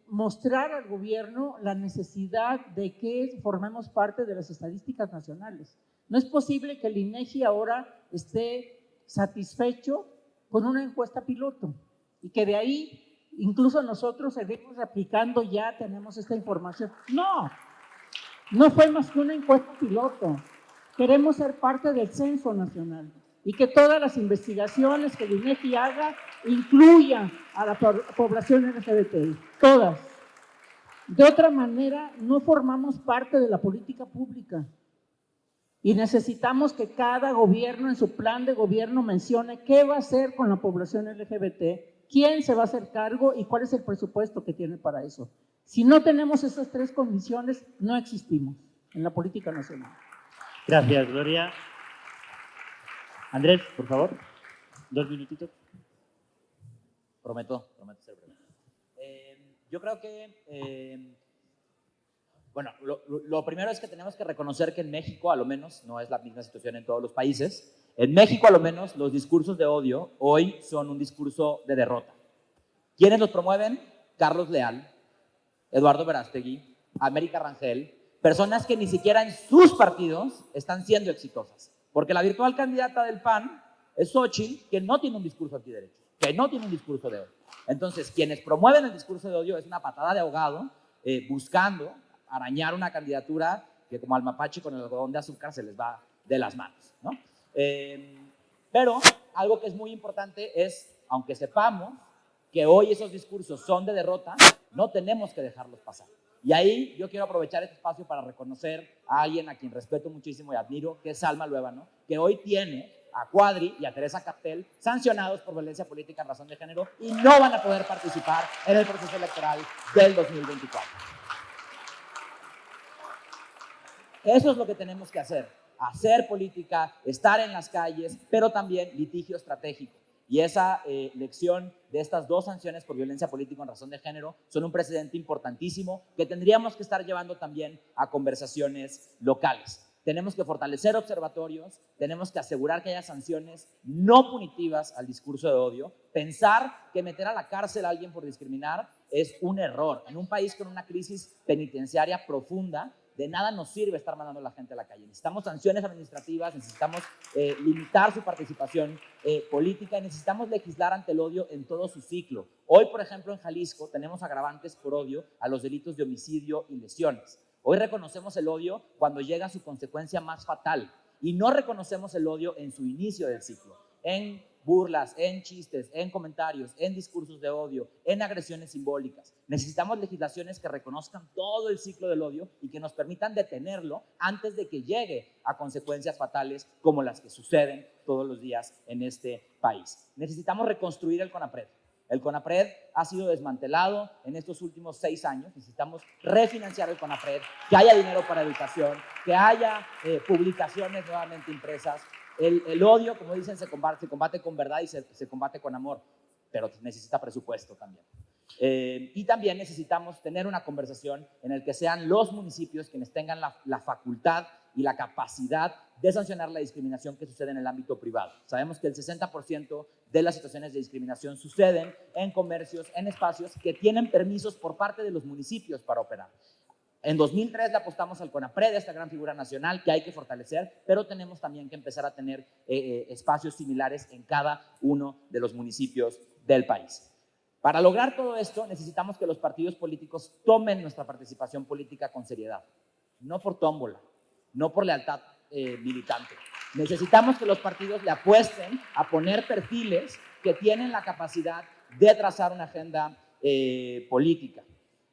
mostrar al gobierno la necesidad de que formemos parte de las estadísticas nacionales. No es posible que el INEGI ahora esté satisfecho con una encuesta piloto y que de ahí incluso nosotros seguimos replicando, ya tenemos esta información. No fue más que una encuesta piloto. Queremos ser parte del censo nacional y que todas las investigaciones que el INEGI haga incluyan a la población LGBTI, todas. De otra manera, no formamos parte de la política pública y necesitamos que cada gobierno en su plan de gobierno mencione qué va a hacer con la población LGBT, quién se va a hacer cargo y cuál es el presupuesto que tiene para eso. Si no tenemos esas tres condiciones, no existimos en la política nacional. Gracias, Gloria. Andrés, por favor, 2 minutitos. Prometo ser breve. Yo creo que, bueno, lo primero es que tenemos que reconocer que en México, a lo menos, no es la misma situación en todos los países, en México, a lo menos, los discursos de odio hoy son un discurso de derrota. ¿Quiénes los promueven? Carlos Leal, Eduardo Verástegui, América Rangel, personas que ni siquiera en sus partidos están siendo exitosas. Porque la virtual candidata del PAN es Xóchitl, que no tiene un discurso antiderechos, que no tiene un discurso de odio. Entonces, quienes promueven el discurso de odio es una patada de ahogado, buscando arañar una candidatura que como al mapache con el algodón de azúcar se les va de las manos, ¿no? Pero algo que es muy importante es, aunque sepamos que hoy esos discursos son de derrota, no tenemos que dejarlos pasar. Y ahí yo quiero aprovechar este espacio para reconocer a alguien a quien respeto muchísimo y admiro, que es Salma Luébano, que hoy tiene a Cuadri y a Teresa Castel sancionados por violencia política en razón de género y no van a poder participar en el proceso electoral del 2024. Eso es lo que tenemos que hacer política, estar en las calles, pero también litigio estratégico. Y esa lección de estas 2 sanciones por violencia política en razón de género son un precedente importantísimo que tendríamos que estar llevando también a conversaciones locales. Tenemos que fortalecer observatorios, tenemos que asegurar que haya sanciones no punitivas al discurso de odio. Pensar que meter a la cárcel a alguien por discriminar es un error. En un país con una crisis penitenciaria profunda, de nada nos sirve estar mandando a la gente a la calle. Necesitamos sanciones administrativas, necesitamos limitar su participación política y necesitamos legislar ante el odio en todo su ciclo. Hoy, por ejemplo, en Jalisco tenemos agravantes por odio a los delitos de homicidio y lesiones. Hoy reconocemos el odio cuando llega a su consecuencia más fatal y no reconocemos el odio en su inicio del ciclo, en burlas, en chistes, en comentarios, en discursos de odio, en agresiones simbólicas. Necesitamos legislaciones que reconozcan todo el ciclo del odio y que nos permitan detenerlo antes de que llegue a consecuencias fatales como las que suceden todos los días en este país. Necesitamos reconstruir el CONAPRED. El CONAPRED ha sido desmantelado en estos últimos 6 años. Necesitamos refinanciar el CONAPRED, que haya dinero para educación, que haya publicaciones nuevamente impresas. El odio, como dicen, se combate con verdad y se combate con amor, pero necesita presupuesto también. Y también necesitamos tener una conversación en la que sean los municipios quienes tengan la facultad y la capacidad de sancionar la discriminación que sucede en el ámbito privado. Sabemos que el 60% de las situaciones de discriminación suceden en comercios, en espacios que tienen permisos por parte de los municipios para operar. En 2003 le apostamos al CONAPRED, esta gran figura nacional que hay que fortalecer, pero tenemos también que empezar a tener espacios similares en cada uno de los municipios del país. Para lograr todo esto, necesitamos que los partidos políticos tomen nuestra participación política con seriedad, no por tómbola, no por lealtad militante. Necesitamos que los partidos le apuesten a poner perfiles que tienen la capacidad de trazar una agenda política.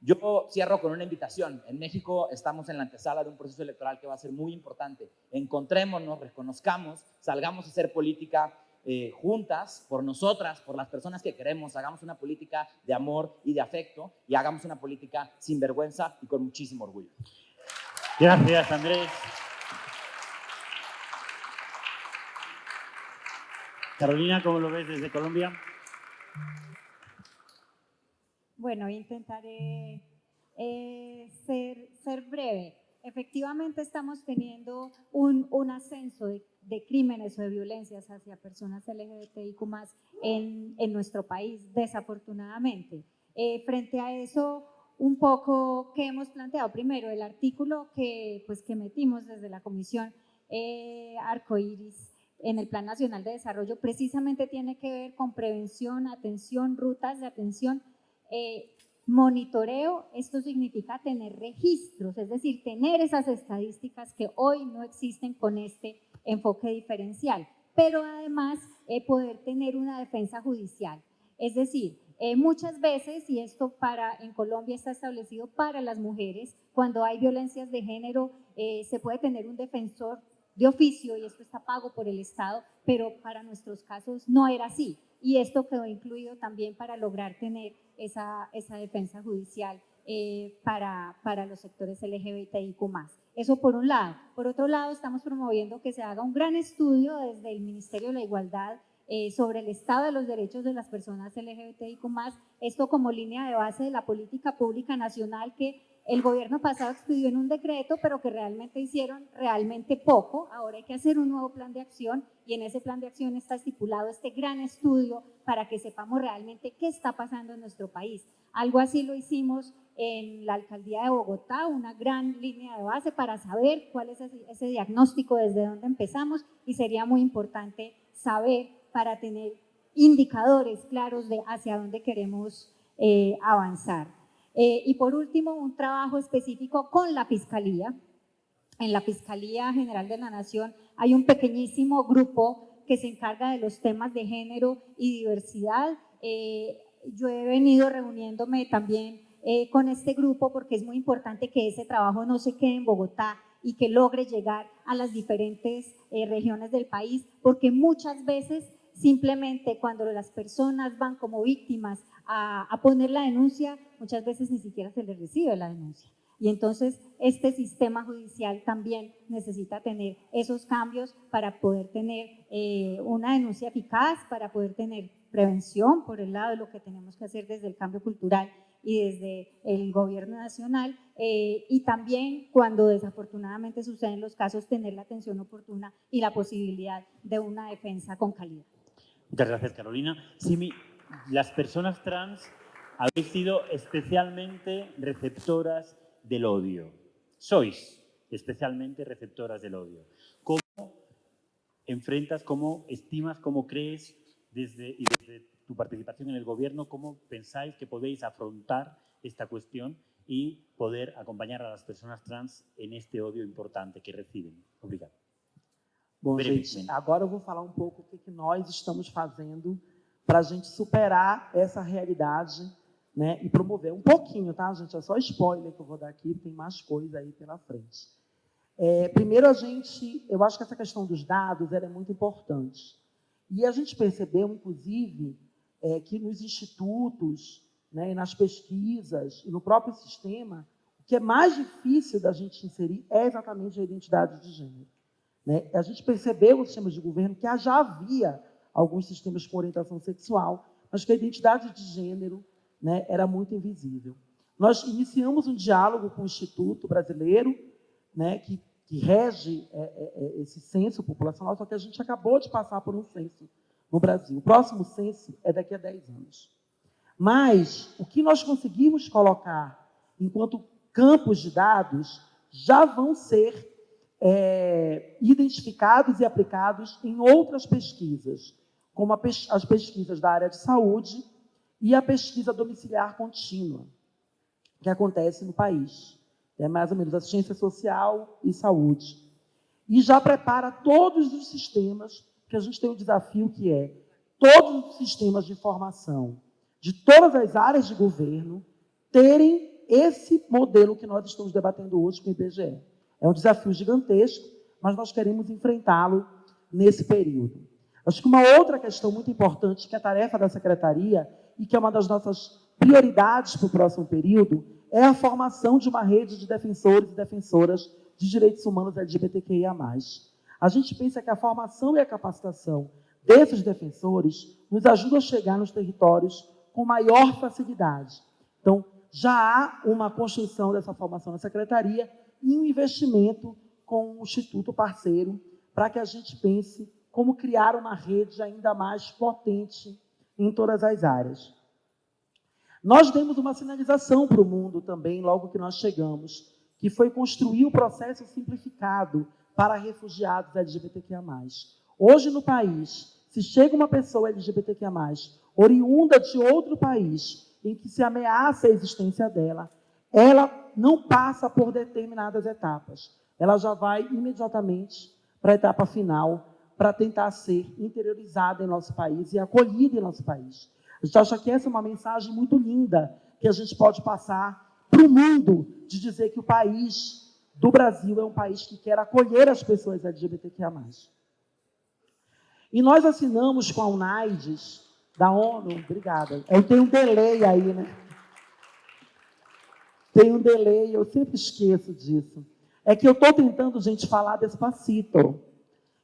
Yo cierro con una invitación. En México estamos en la antesala de un proceso electoral que va a ser muy importante. Encontrémonos, reconozcamos, salgamos a hacer política juntas, por nosotras, por las personas que queremos, hagamos una política de amor y de afecto y hagamos una política sin vergüenza y con muchísimo orgullo. Gracias, Andrés. Carolina, ¿cómo lo ves desde Colombia? Bueno, intentaré ser breve. Efectivamente, estamos teniendo un ascenso de crímenes o de violencias hacia personas LGBTIQ+ en nuestro país, desafortunadamente. Frente a eso, un poco, ¿qué hemos planteado? Primero, el artículo que metimos desde la Comisión Arcoíris en el Plan Nacional de Desarrollo precisamente tiene que ver con prevención, atención, rutas de atención, monitoreo. Esto significa tener registros, es decir, tener esas estadísticas que hoy no existen con este enfoque diferencial, pero además poder tener una defensa judicial. Es decir, muchas veces, y esto en Colombia está establecido para las mujeres, cuando hay violencias de género se puede tener un defensor de oficio y esto está pago por el Estado, pero para nuestros casos no era así. Y esto quedó incluido también para lograr tener esa defensa judicial para los sectores LGBTIQ+. Eso por un lado. Por otro lado, estamos promoviendo que se haga un gran estudio desde el Ministerio de la Igualdad sobre el estado de los derechos de las personas LGBTIQ+, esto como línea de base de la política pública nacional que el gobierno pasado expidió en un decreto, pero que realmente hicieron poco. Ahora hay que hacer un nuevo plan de acción y en ese plan de acción está estipulado este gran estudio para que sepamos realmente qué está pasando en nuestro país. Algo así lo hicimos en la alcaldía de Bogotá, una gran línea de base para saber cuál es ese diagnóstico, desde dónde empezamos, y sería muy importante saber para tener indicadores claros de hacia dónde queremos avanzar. Y por último, un trabajo específico con la Fiscalía. En la Fiscalía General de la Nación hay un pequeñísimo grupo que se encarga de los temas de género y diversidad. Yo he venido reuniéndome también con este grupo porque es muy importante que ese trabajo no se quede en Bogotá y que logre llegar a las diferentes regiones del país, porque muchas veces simplemente cuando las personas van como víctimas a poner la denuncia, muchas veces ni siquiera se les recibe la denuncia. Y entonces este sistema judicial también necesita tener esos cambios para poder tener una denuncia eficaz, para poder tener prevención por el lado de lo que tenemos que hacer desde el cambio cultural y desde el gobierno nacional, y también cuando desafortunadamente suceden los casos, tener la atención oportuna y la posibilidad de una defensa con calidad. Muchas gracias, Carolina. Simi, las personas trans habéis sido especialmente receptoras del odio. Sois especialmente receptoras del odio. ¿Cómo enfrentas, cómo estimas, cómo crees desde tu participación en el gobierno, cómo pensáis que podéis afrontar esta cuestión y poder acompañar a las personas trans en este odio importante que reciben? Obrigado. Bom, gente, agora eu vou falar um pouco o que nós estamos fazendo para a gente superar essa realidade, né, e promover um pouquinho, tá, gente? É só spoiler que eu vou dar aqui, tem mais coisa aí pela frente. Primeiro, eu acho que essa questão dos dados ela é muito importante. E a gente percebeu, inclusive, que nos institutos, né, e nas pesquisas, e no próprio sistema, o que é mais difícil da gente inserir é exatamente a identidade de gênero. Né? A gente percebeu nos sistemas de governo que já havia alguns sistemas com orientação sexual, mas que a identidade de gênero, né, era muito invisível. Nós iniciamos um diálogo com o Instituto Brasileiro, né, que rege esse censo populacional, só que a gente acabou de passar por um censo no Brasil. O próximo censo é daqui a 10 anos. Mas o que nós conseguimos colocar enquanto campos de dados já vão ser identificados e aplicados em outras pesquisas, como as pesquisas da área de saúde e a pesquisa domiciliar contínua, que acontece no país. É mais ou menos assistência social e saúde. E já prepara todos os sistemas, que a gente tem um desafio que é todos os sistemas de informação de todas as áreas de governo terem esse modelo que nós estamos debatendo hoje com o IBGE. É um desafio gigantesco, mas nós queremos enfrentá-lo nesse período. Acho que uma outra questão muito importante, que é a tarefa da Secretaria, e que é uma das nossas prioridades para o próximo período, é a formação de uma rede de defensores e defensoras de direitos humanos LGBTQIA+. A gente pensa que a formação e a capacitação desses defensores nos ajuda a chegar nos territórios com maior facilidade. Então, já há uma construção dessa formação na Secretaria e um investimento com o Instituto parceiro para que a gente pense como criar uma rede ainda mais potente em todas as áreas. Nós demos uma sinalização para o mundo também, logo que nós chegamos, que foi construir o processo simplificado para refugiados LGBTQIA+. Hoje, no país, se chega uma pessoa LGBTQIA+, oriunda de outro país, em que se ameaça a existência dela, ela não passa por determinadas etapas. Ela já vai imediatamente para a etapa final, para tentar ser interiorizada em nosso país e acolhida em nosso país. A gente acha que essa é uma mensagem muito linda que a gente pode passar para o mundo, de dizer que o país do Brasil é um país que quer acolher as pessoas LGBTQIA+. E nós assinamos com a UNAIDS, da ONU, obrigada. Eu tenho um delay aí, né? Tem um delay, eu sempre esqueço disso. É que eu estou tentando, gente, falar despacito,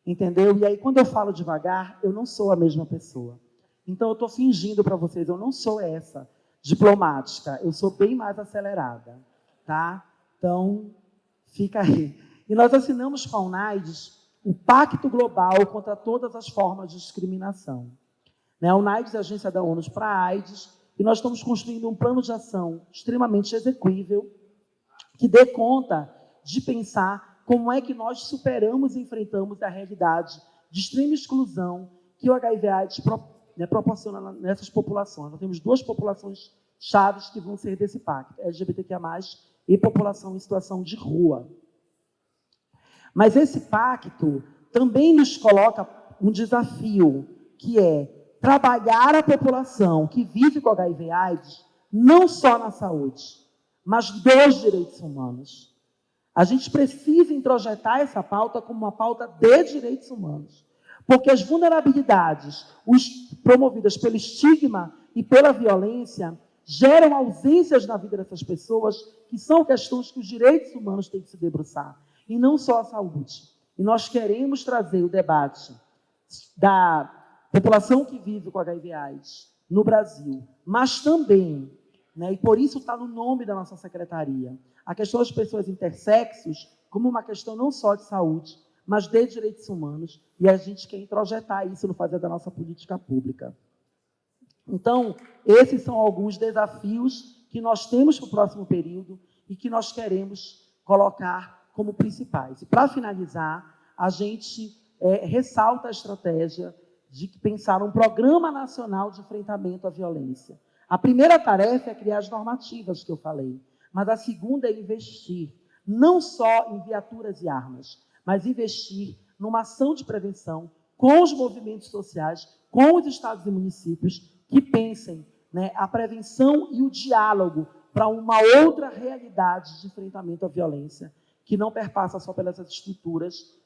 entendeu? E aí, quando eu falo devagar, eu não sou a mesma pessoa. Então, eu estou fingindo para vocês, eu não sou essa diplomática, eu sou bem mais acelerada, tá? Então, fica aí. E nós assinamos com a UNAIDS o Pacto Global contra todas as formas de discriminação. A UNAIDS é a agência da ONU para a AIDS, e nós estamos construindo um plano de ação extremamente execuível, que dê conta de pensar como é que nós superamos e enfrentamos a realidade de extrema exclusão que o HIV/AIDS proporciona nessas populações. Nós temos duas populações chaves que vão ser desse pacto, LGBTQIA+, e população em situação de rua. Mas esse pacto também nos coloca um desafio, que é trabalhar a população que vive com HIV/AIDS não só na saúde, mas dos direitos humanos. A gente precisa introjetar essa pauta como uma pauta de direitos humanos, porque as vulnerabilidades promovidas pelo estigma e pela violência geram ausências na vida dessas pessoas, que são questões que os direitos humanos têm que se debruçar, e não só a saúde. E nós queremos trazer o debate da população que vive com HIV/AIDS no Brasil, mas também, e por isso está no nome da nossa secretaria, a questão das pessoas intersexos como uma questão não só de saúde, mas de direitos humanos, e a gente quer introjetar isso no fazer da nossa política pública. Então, esses são alguns desafios que nós temos para o próximo período e que nós queremos colocar como principais. E, para finalizar, a gente ressalta a estratégia de pensar um programa nacional de enfrentamento à violência. A primeira tarefa é criar as normativas que eu falei, mas a segunda é investir, não só em viaturas e armas, mas investir numa ação de prevenção com os movimentos sociais, com os estados e municípios, que pensem a prevenção e o diálogo para uma outra realidade de enfrentamento à violência, que não perpassa só pelas estruturas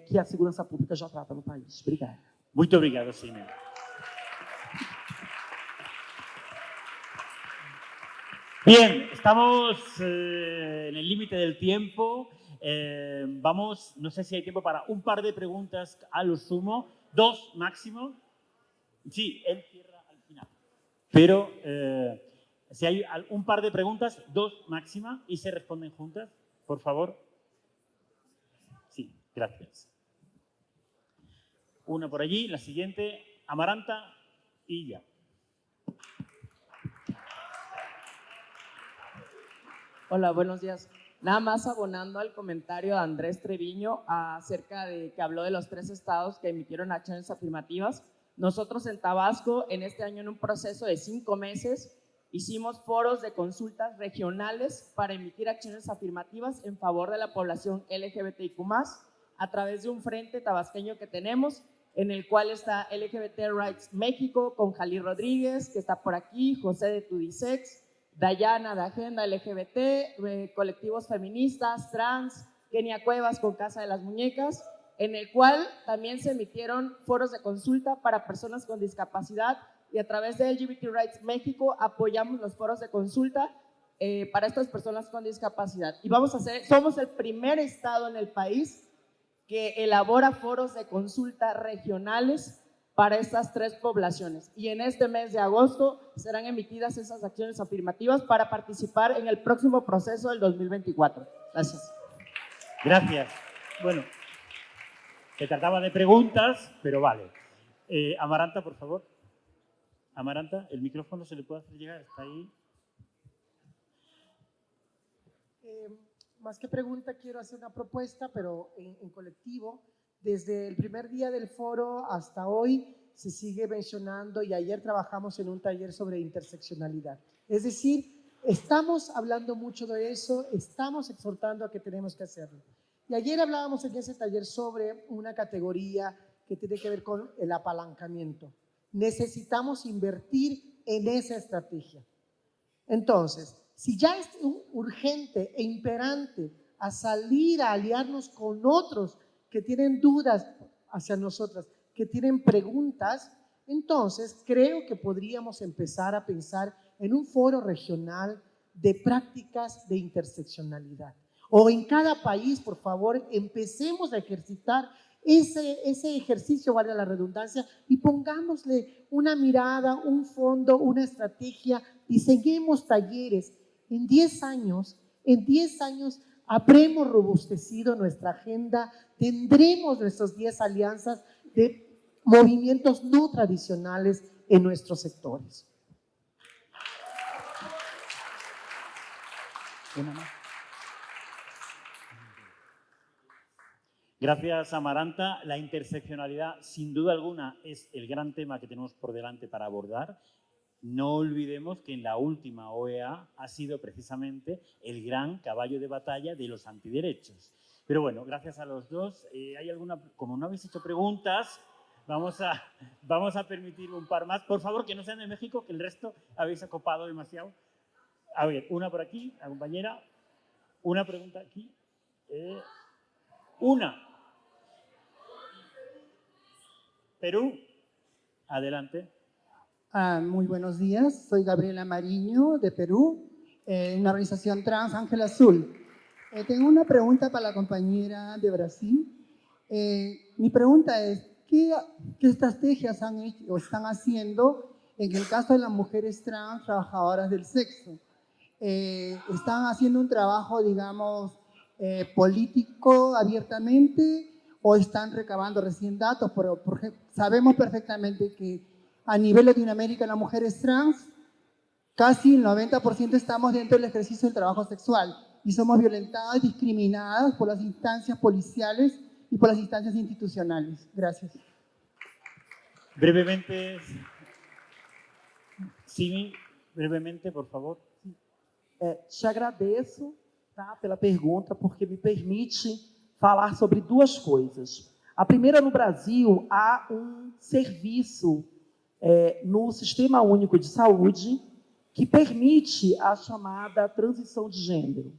que a segurança pública já trata no país. Obrigada. Muito obrigado, Simé. Bien, estamos en el límite del tiempo. Vamos, no sé si hay tiempo para un par de preguntas a lo sumo, 2 máximo. Sí, él cierra al final. Pero si hay un par de preguntas, 2 máxima, y se responden juntas, por favor. Sí, gracias. Una por allí, la siguiente, Amaranta y ya. Hola, buenos días. Nada más abonando al comentario de Andrés Treviño acerca de que habló de los 3 estados que emitieron acciones afirmativas. Nosotros en Tabasco, en este año, en un proceso de 5 meses, hicimos foros de consultas regionales para emitir acciones afirmativas en favor de la población LGBTIQ+, a través de un frente tabasqueño que tenemos, en el cual está LGBT Rights México, con Jalí Rodríguez, que está por aquí, José de Tudisex, Dayana de Agenda LGBT, colectivos feministas, trans, Kenia Cuevas con Casa de las Muñecas, en el cual también se emitieron foros de consulta para personas con discapacidad, y a través de LGBT Rights México apoyamos los foros de consulta para estas personas con discapacidad. Y somos el primer estado en el país que elabora foros de consulta regionales para estas 3 poblaciones. Y en este mes de agosto serán emitidas esas acciones afirmativas para participar en el próximo proceso del 2024. Gracias. Gracias. Bueno, se trataba de preguntas, pero vale. Amaranta, por favor. Amaranta, el micrófono se le puede hacer llegar, está ahí. Más que pregunta, quiero hacer una propuesta, pero en colectivo. Desde el primer día del foro hasta hoy se sigue mencionando, y ayer trabajamos en un taller sobre interseccionalidad. Es decir, estamos hablando mucho de eso, estamos exhortando a que tenemos que hacerlo. Y ayer hablábamos en ese taller sobre una categoría que tiene que ver con el apalancamiento. Necesitamos invertir en esa estrategia. Entonces, si ya es urgente e imperante a salir a aliarnos con otros que tienen dudas hacia nosotras, que tienen preguntas, entonces creo que podríamos empezar a pensar en un foro regional de prácticas de interseccionalidad. O en cada país, por favor, empecemos a ejercitar ese ejercicio, valga la redundancia, y pongámosle una mirada, un fondo, una estrategia, diseñemos talleres. En 10 años habremos robustecido nuestra agenda, tendremos nuestras 10 alianzas de movimientos no tradicionales en nuestros sectores. Una más. Gracias, Amaranta. La interseccionalidad, sin duda alguna, es el gran tema que tenemos por delante para abordar. No olvidemos que en la última OEA ha sido precisamente el gran caballo de batalla de los antiderechos. Pero bueno, gracias a los dos. ¿Hay alguna? Como no habéis hecho preguntas, vamos a permitir un par más. Por favor, que no sean de México, que el resto habéis acopado demasiado. A ver, una por aquí, la compañera. Una pregunta aquí. Una. Perú, adelante. Muy buenos días, soy Gabriela Mariño de Perú, una organización trans Ángel Azul. Tengo una pregunta para la compañera de Brasil. Mi pregunta es, ¿qué estrategias han hecho o están haciendo en el caso de las mujeres trans trabajadoras del sexo? ¿Están haciendo un trabajo, digamos, político abiertamente o están recabando recién datos? Porque sabemos perfectamente que a nivel Latinoamérica las mujeres trans, casi el 90% estamos dentro del ejercicio del trabajo sexual y somos violentadas, discriminadas por las instancias policiales y por las instancias institucionales. Gracias. Brevemente, Simi, brevemente, por favor. Te agradeço, tá, pela pergunta, porque me permite falar sobre 2 coisas. A primeira, no Brasil, há um serviço no Sistema Único de Saúde que permite a chamada transição de gênero,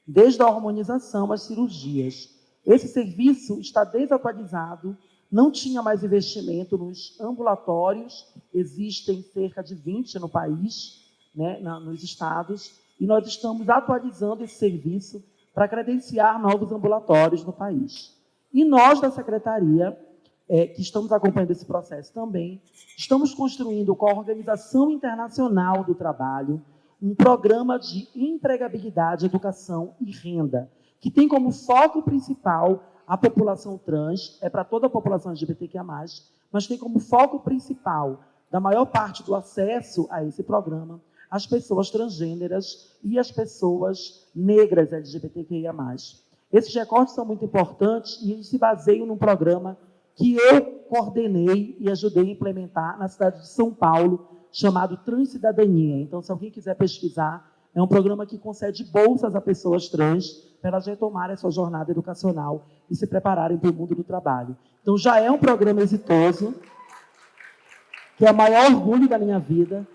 desde a hormonização às cirurgias. Esse serviço está desatualizado, não tinha mais investimento nos ambulatórios, existem cerca de 20 no país, né, nos estados, e nós estamos atualizando esse serviço para credenciar novos ambulatórios no país. E nós, da Secretaria, que estamos acompanhando esse processo também, estamos construindo com a Organização Internacional do Trabalho um programa de empregabilidade, educação e renda, que tem como foco principal a população trans, para toda a população LGBTQIA+, mas tem como foco principal da maior parte do acesso a esse programa as pessoas transgêneras e as pessoas negras LGBTQIA+. Esses recortes são muito importantes e eles se baseiam num programa que eu coordenei e ajudei a implementar na cidade de São Paulo, chamado Transcidadania. Então, se alguém quiser pesquisar, é um programa que concede bolsas a pessoas trans para elas retomarem a sua jornada educacional e se prepararem para o mundo do trabalho. Então, já é um programa exitoso, que é o maior orgulho da minha vida,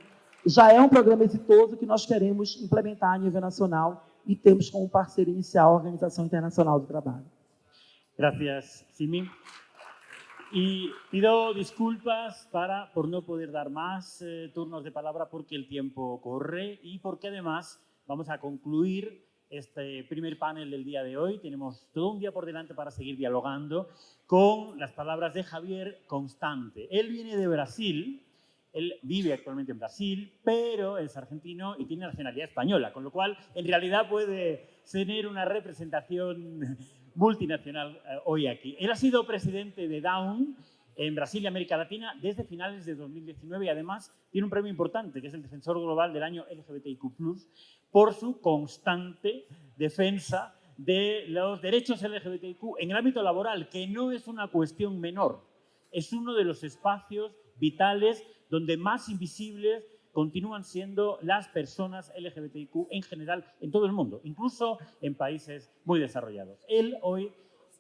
já é um programa exitoso que nós queremos implementar a nível nacional e temos como parceiro inicial a Organização Internacional do Trabalho. Gracias, Simi. Y pido disculpas por no poder dar más turnos de palabra porque el tiempo corre y porque además vamos a concluir este primer panel del día de hoy. Tenemos todo un día por delante para seguir dialogando con las palabras de Javier Constante. Él viene de Brasil, él vive actualmente en Brasil, pero es argentino y tiene nacionalidad española, con lo cual en realidad puede tener una representación multinacional hoy aquí. Él ha sido presidente de Down en Brasil y América Latina desde finales de 2019 y además tiene un premio importante que es el Defensor Global del año LGBTIQ+, por su constante defensa de los derechos LGBTIQ en el ámbito laboral, que no es una cuestión menor, es uno de los espacios vitales donde más invisibles continúan siendo las personas LGBTIQ en general en todo el mundo, incluso en países muy desarrollados. Él hoy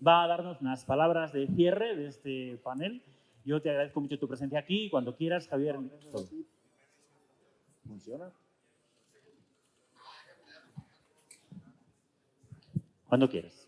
va a darnos unas palabras de cierre de este panel. Yo te agradezco mucho tu presencia aquí. Cuando quieras, Javier. ¿Funciona? Cuando quieras.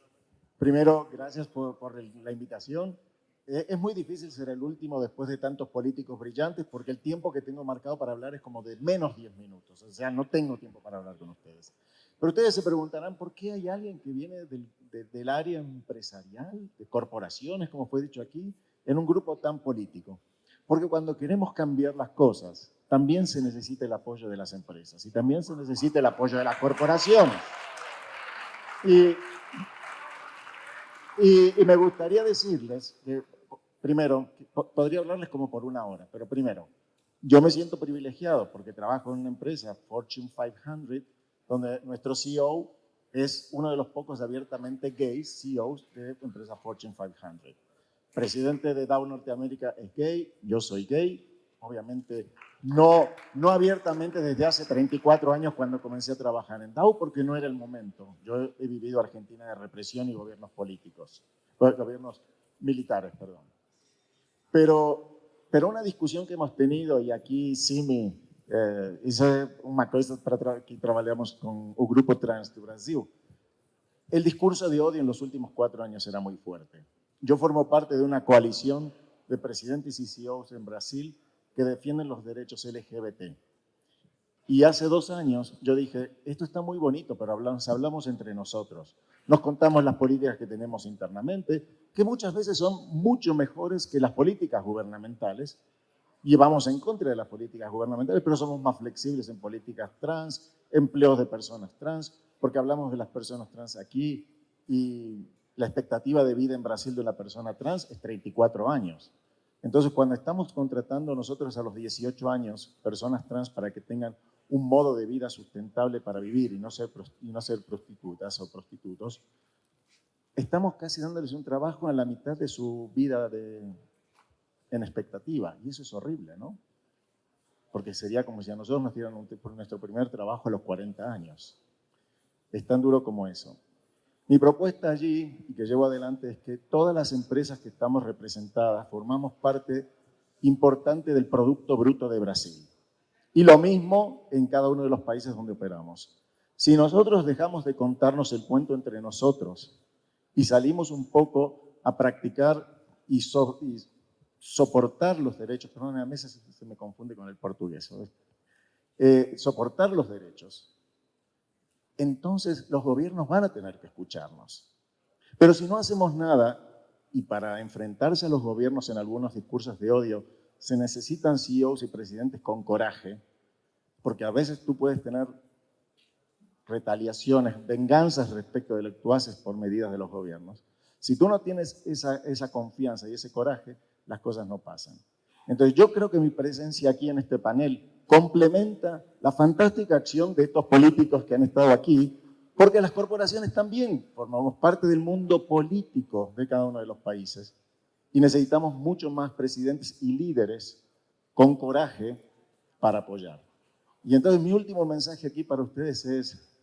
Primero, gracias por la invitación. Es muy difícil ser el último después de tantos políticos brillantes porque el tiempo que tengo marcado para hablar es como de menos 10 minutos. O sea, no tengo tiempo para hablar con ustedes. Pero ustedes se preguntarán por qué hay alguien que viene del área empresarial, de corporaciones, como fue dicho aquí, en un grupo tan político. Porque cuando queremos cambiar las cosas, también se necesita el apoyo de las empresas y también se necesita el apoyo de las corporaciones. Y me gustaría decirles que, primero, podría hablarles como por una hora, pero primero, yo me siento privilegiado porque trabajo en una empresa, Fortune 500, donde nuestro CEO es uno de los pocos abiertamente gays CEOs de empresa Fortune 500. Presidente de Dow Norteamérica es gay, yo soy gay, obviamente no abiertamente desde hace 34 años cuando comencé a trabajar en Dow porque no era el momento. Yo he vivido Argentina de represión y gobiernos políticos, gobiernos militares, perdón. Pero una discusión que hemos tenido, y aquí Simi hice una cosa para que trabajamos con un grupo trans de Brasil, el discurso de odio en los últimos 4 años era muy fuerte. Yo formo parte de una coalición de presidentes y CEOs en Brasil que defienden los derechos LGBT. Y hace 2 años yo dije, esto está muy bonito, pero hablamos entre nosotros. Nos contamos las políticas que tenemos internamente, que muchas veces son mucho mejores que las políticas gubernamentales. Llevamos en contra de las políticas gubernamentales, pero somos más flexibles en políticas trans, empleos de personas trans, porque hablamos de las personas trans aquí y la expectativa de vida en Brasil de una persona trans es 34 años. Entonces, cuando estamos contratando nosotros a los 18 años personas trans para que tengan un modo de vida sustentable para vivir y no ser prostitutas o prostitutos, estamos casi dándoles un trabajo a la mitad de su vida en expectativa. Y eso es horrible, ¿no? Porque sería como si a nosotros nos dieran nuestro primer trabajo a los 40 años. Es tan duro como eso. Mi propuesta allí, y que llevo adelante, es que todas las empresas que estamos representadas formamos parte importante del Producto Bruto de Brasil. Y lo mismo en cada uno de los países donde operamos. Si nosotros dejamos de contarnos el cuento entre nosotros y salimos un poco a practicar y soportar los derechos, perdón, a veces se me confunde con el portugués, soportar los derechos, entonces los gobiernos van a tener que escucharnos. Pero si no hacemos nada, y para enfrentarse a los gobiernos en algunos discursos de odio, se necesitan CEOs y presidentes con coraje, porque a veces tú puedes tener retaliaciones, venganzas respecto de lo que tú haces por medidas de los gobiernos. Si tú no tienes esa confianza y ese coraje, las cosas no pasan. Entonces yo creo que mi presencia aquí en este panel complementa la fantástica acción de estos políticos que han estado aquí, porque las corporaciones también formamos parte del mundo político de cada uno de los países y necesitamos mucho más presidentes y líderes con coraje para apoyar. Y entonces mi último mensaje aquí para ustedes es: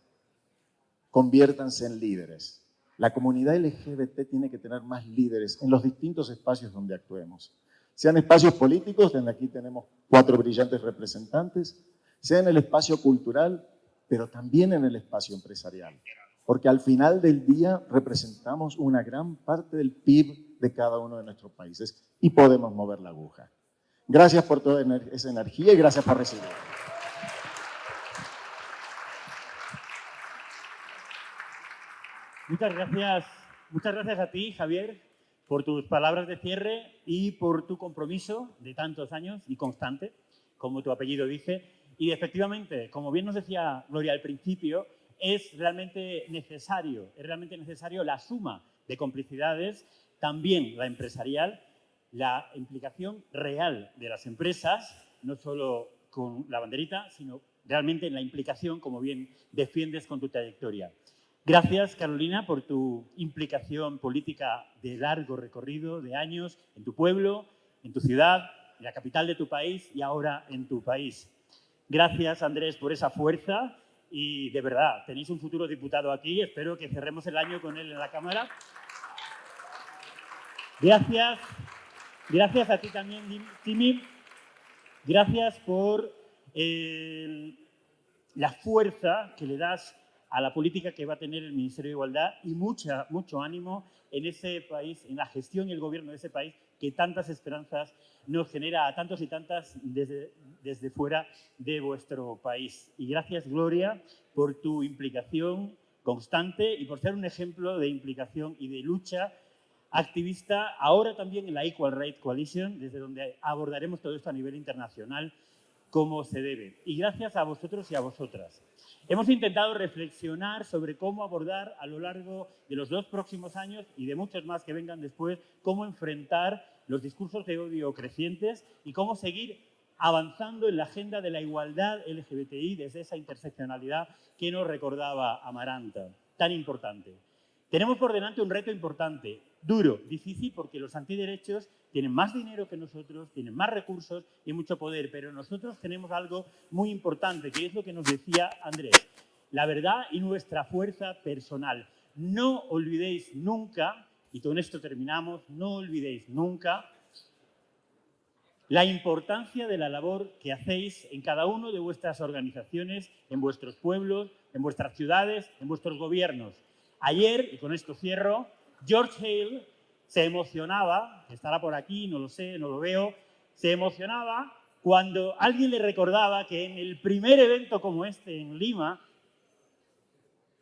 conviértanse en líderes. La comunidad LGBT tiene que tener más líderes en los distintos espacios donde actuemos. Sean espacios políticos, donde aquí tenemos 4 brillantes representantes, sea en el espacio cultural, pero también en el espacio empresarial. porque al final del día representamos una gran parte del PIB de cada uno de nuestros países y podemos mover la aguja. Gracias por toda esa energía y gracias por recibirme. Muchas gracias a ti, Javier, por tus palabras de cierre y por tu compromiso de tantos años y constante, como tu apellido dice. Y efectivamente, como bien nos decía Gloria al principio, es realmente necesario la suma de complicidades, también la empresarial, la implicación real de las empresas, no solo con la banderita, sino realmente en la implicación, como bien defiendes con tu trayectoria. Gracias, Carolina, por tu implicación política de largo recorrido, de años, en tu pueblo, en tu ciudad, en la capital de tu país y ahora en tu país. Gracias, Andrés, por esa fuerza y, de verdad, tenéis un futuro diputado aquí. Espero que cerremos el año con él en la Cámara. Gracias a ti también, Timi. Gracias por la fuerza que le das a la política que va a tener el Ministerio de Igualdad y mucho ánimo en ese país, en la gestión y el gobierno de ese país que tantas esperanzas nos genera a tantos y tantas desde fuera de vuestro país. Y gracias, Gloria, por tu implicación constante y por ser un ejemplo de implicación y de lucha activista, ahora también en la Equal Rights Coalition, desde donde abordaremos todo esto a nivel internacional como se debe. Y gracias a vosotros y a vosotras. Hemos intentado reflexionar sobre cómo abordar a lo largo de los 2 próximos años y de muchos más que vengan después, cómo enfrentar los discursos de odio crecientes y cómo seguir avanzando en la agenda de la igualdad LGBTI desde esa interseccionalidad que nos recordaba Amaranta, tan importante. Tenemos por delante un reto importante, duro, difícil, porque los antiderechos tienen más dinero que nosotros, tienen más recursos y mucho poder, pero nosotros tenemos algo muy importante, que es lo que nos decía Andrés, la verdad y nuestra fuerza personal. No olvidéis nunca, y con esto terminamos, no olvidéis nunca la importancia de la labor que hacéis en cada una de vuestras organizaciones, en vuestros pueblos, en vuestras ciudades, en vuestros gobiernos. Ayer, y con esto cierro, George Hale se emocionaba, estará por aquí, no lo sé, no lo veo, se emocionaba cuando alguien le recordaba que en el primer evento como este en Lima,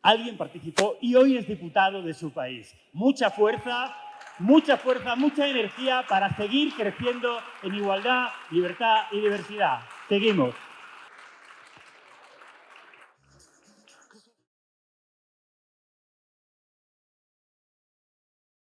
alguien participó y hoy es diputado de su país. Mucha fuerza, mucha energía para seguir creciendo en igualdad, libertad y diversidad. Seguimos.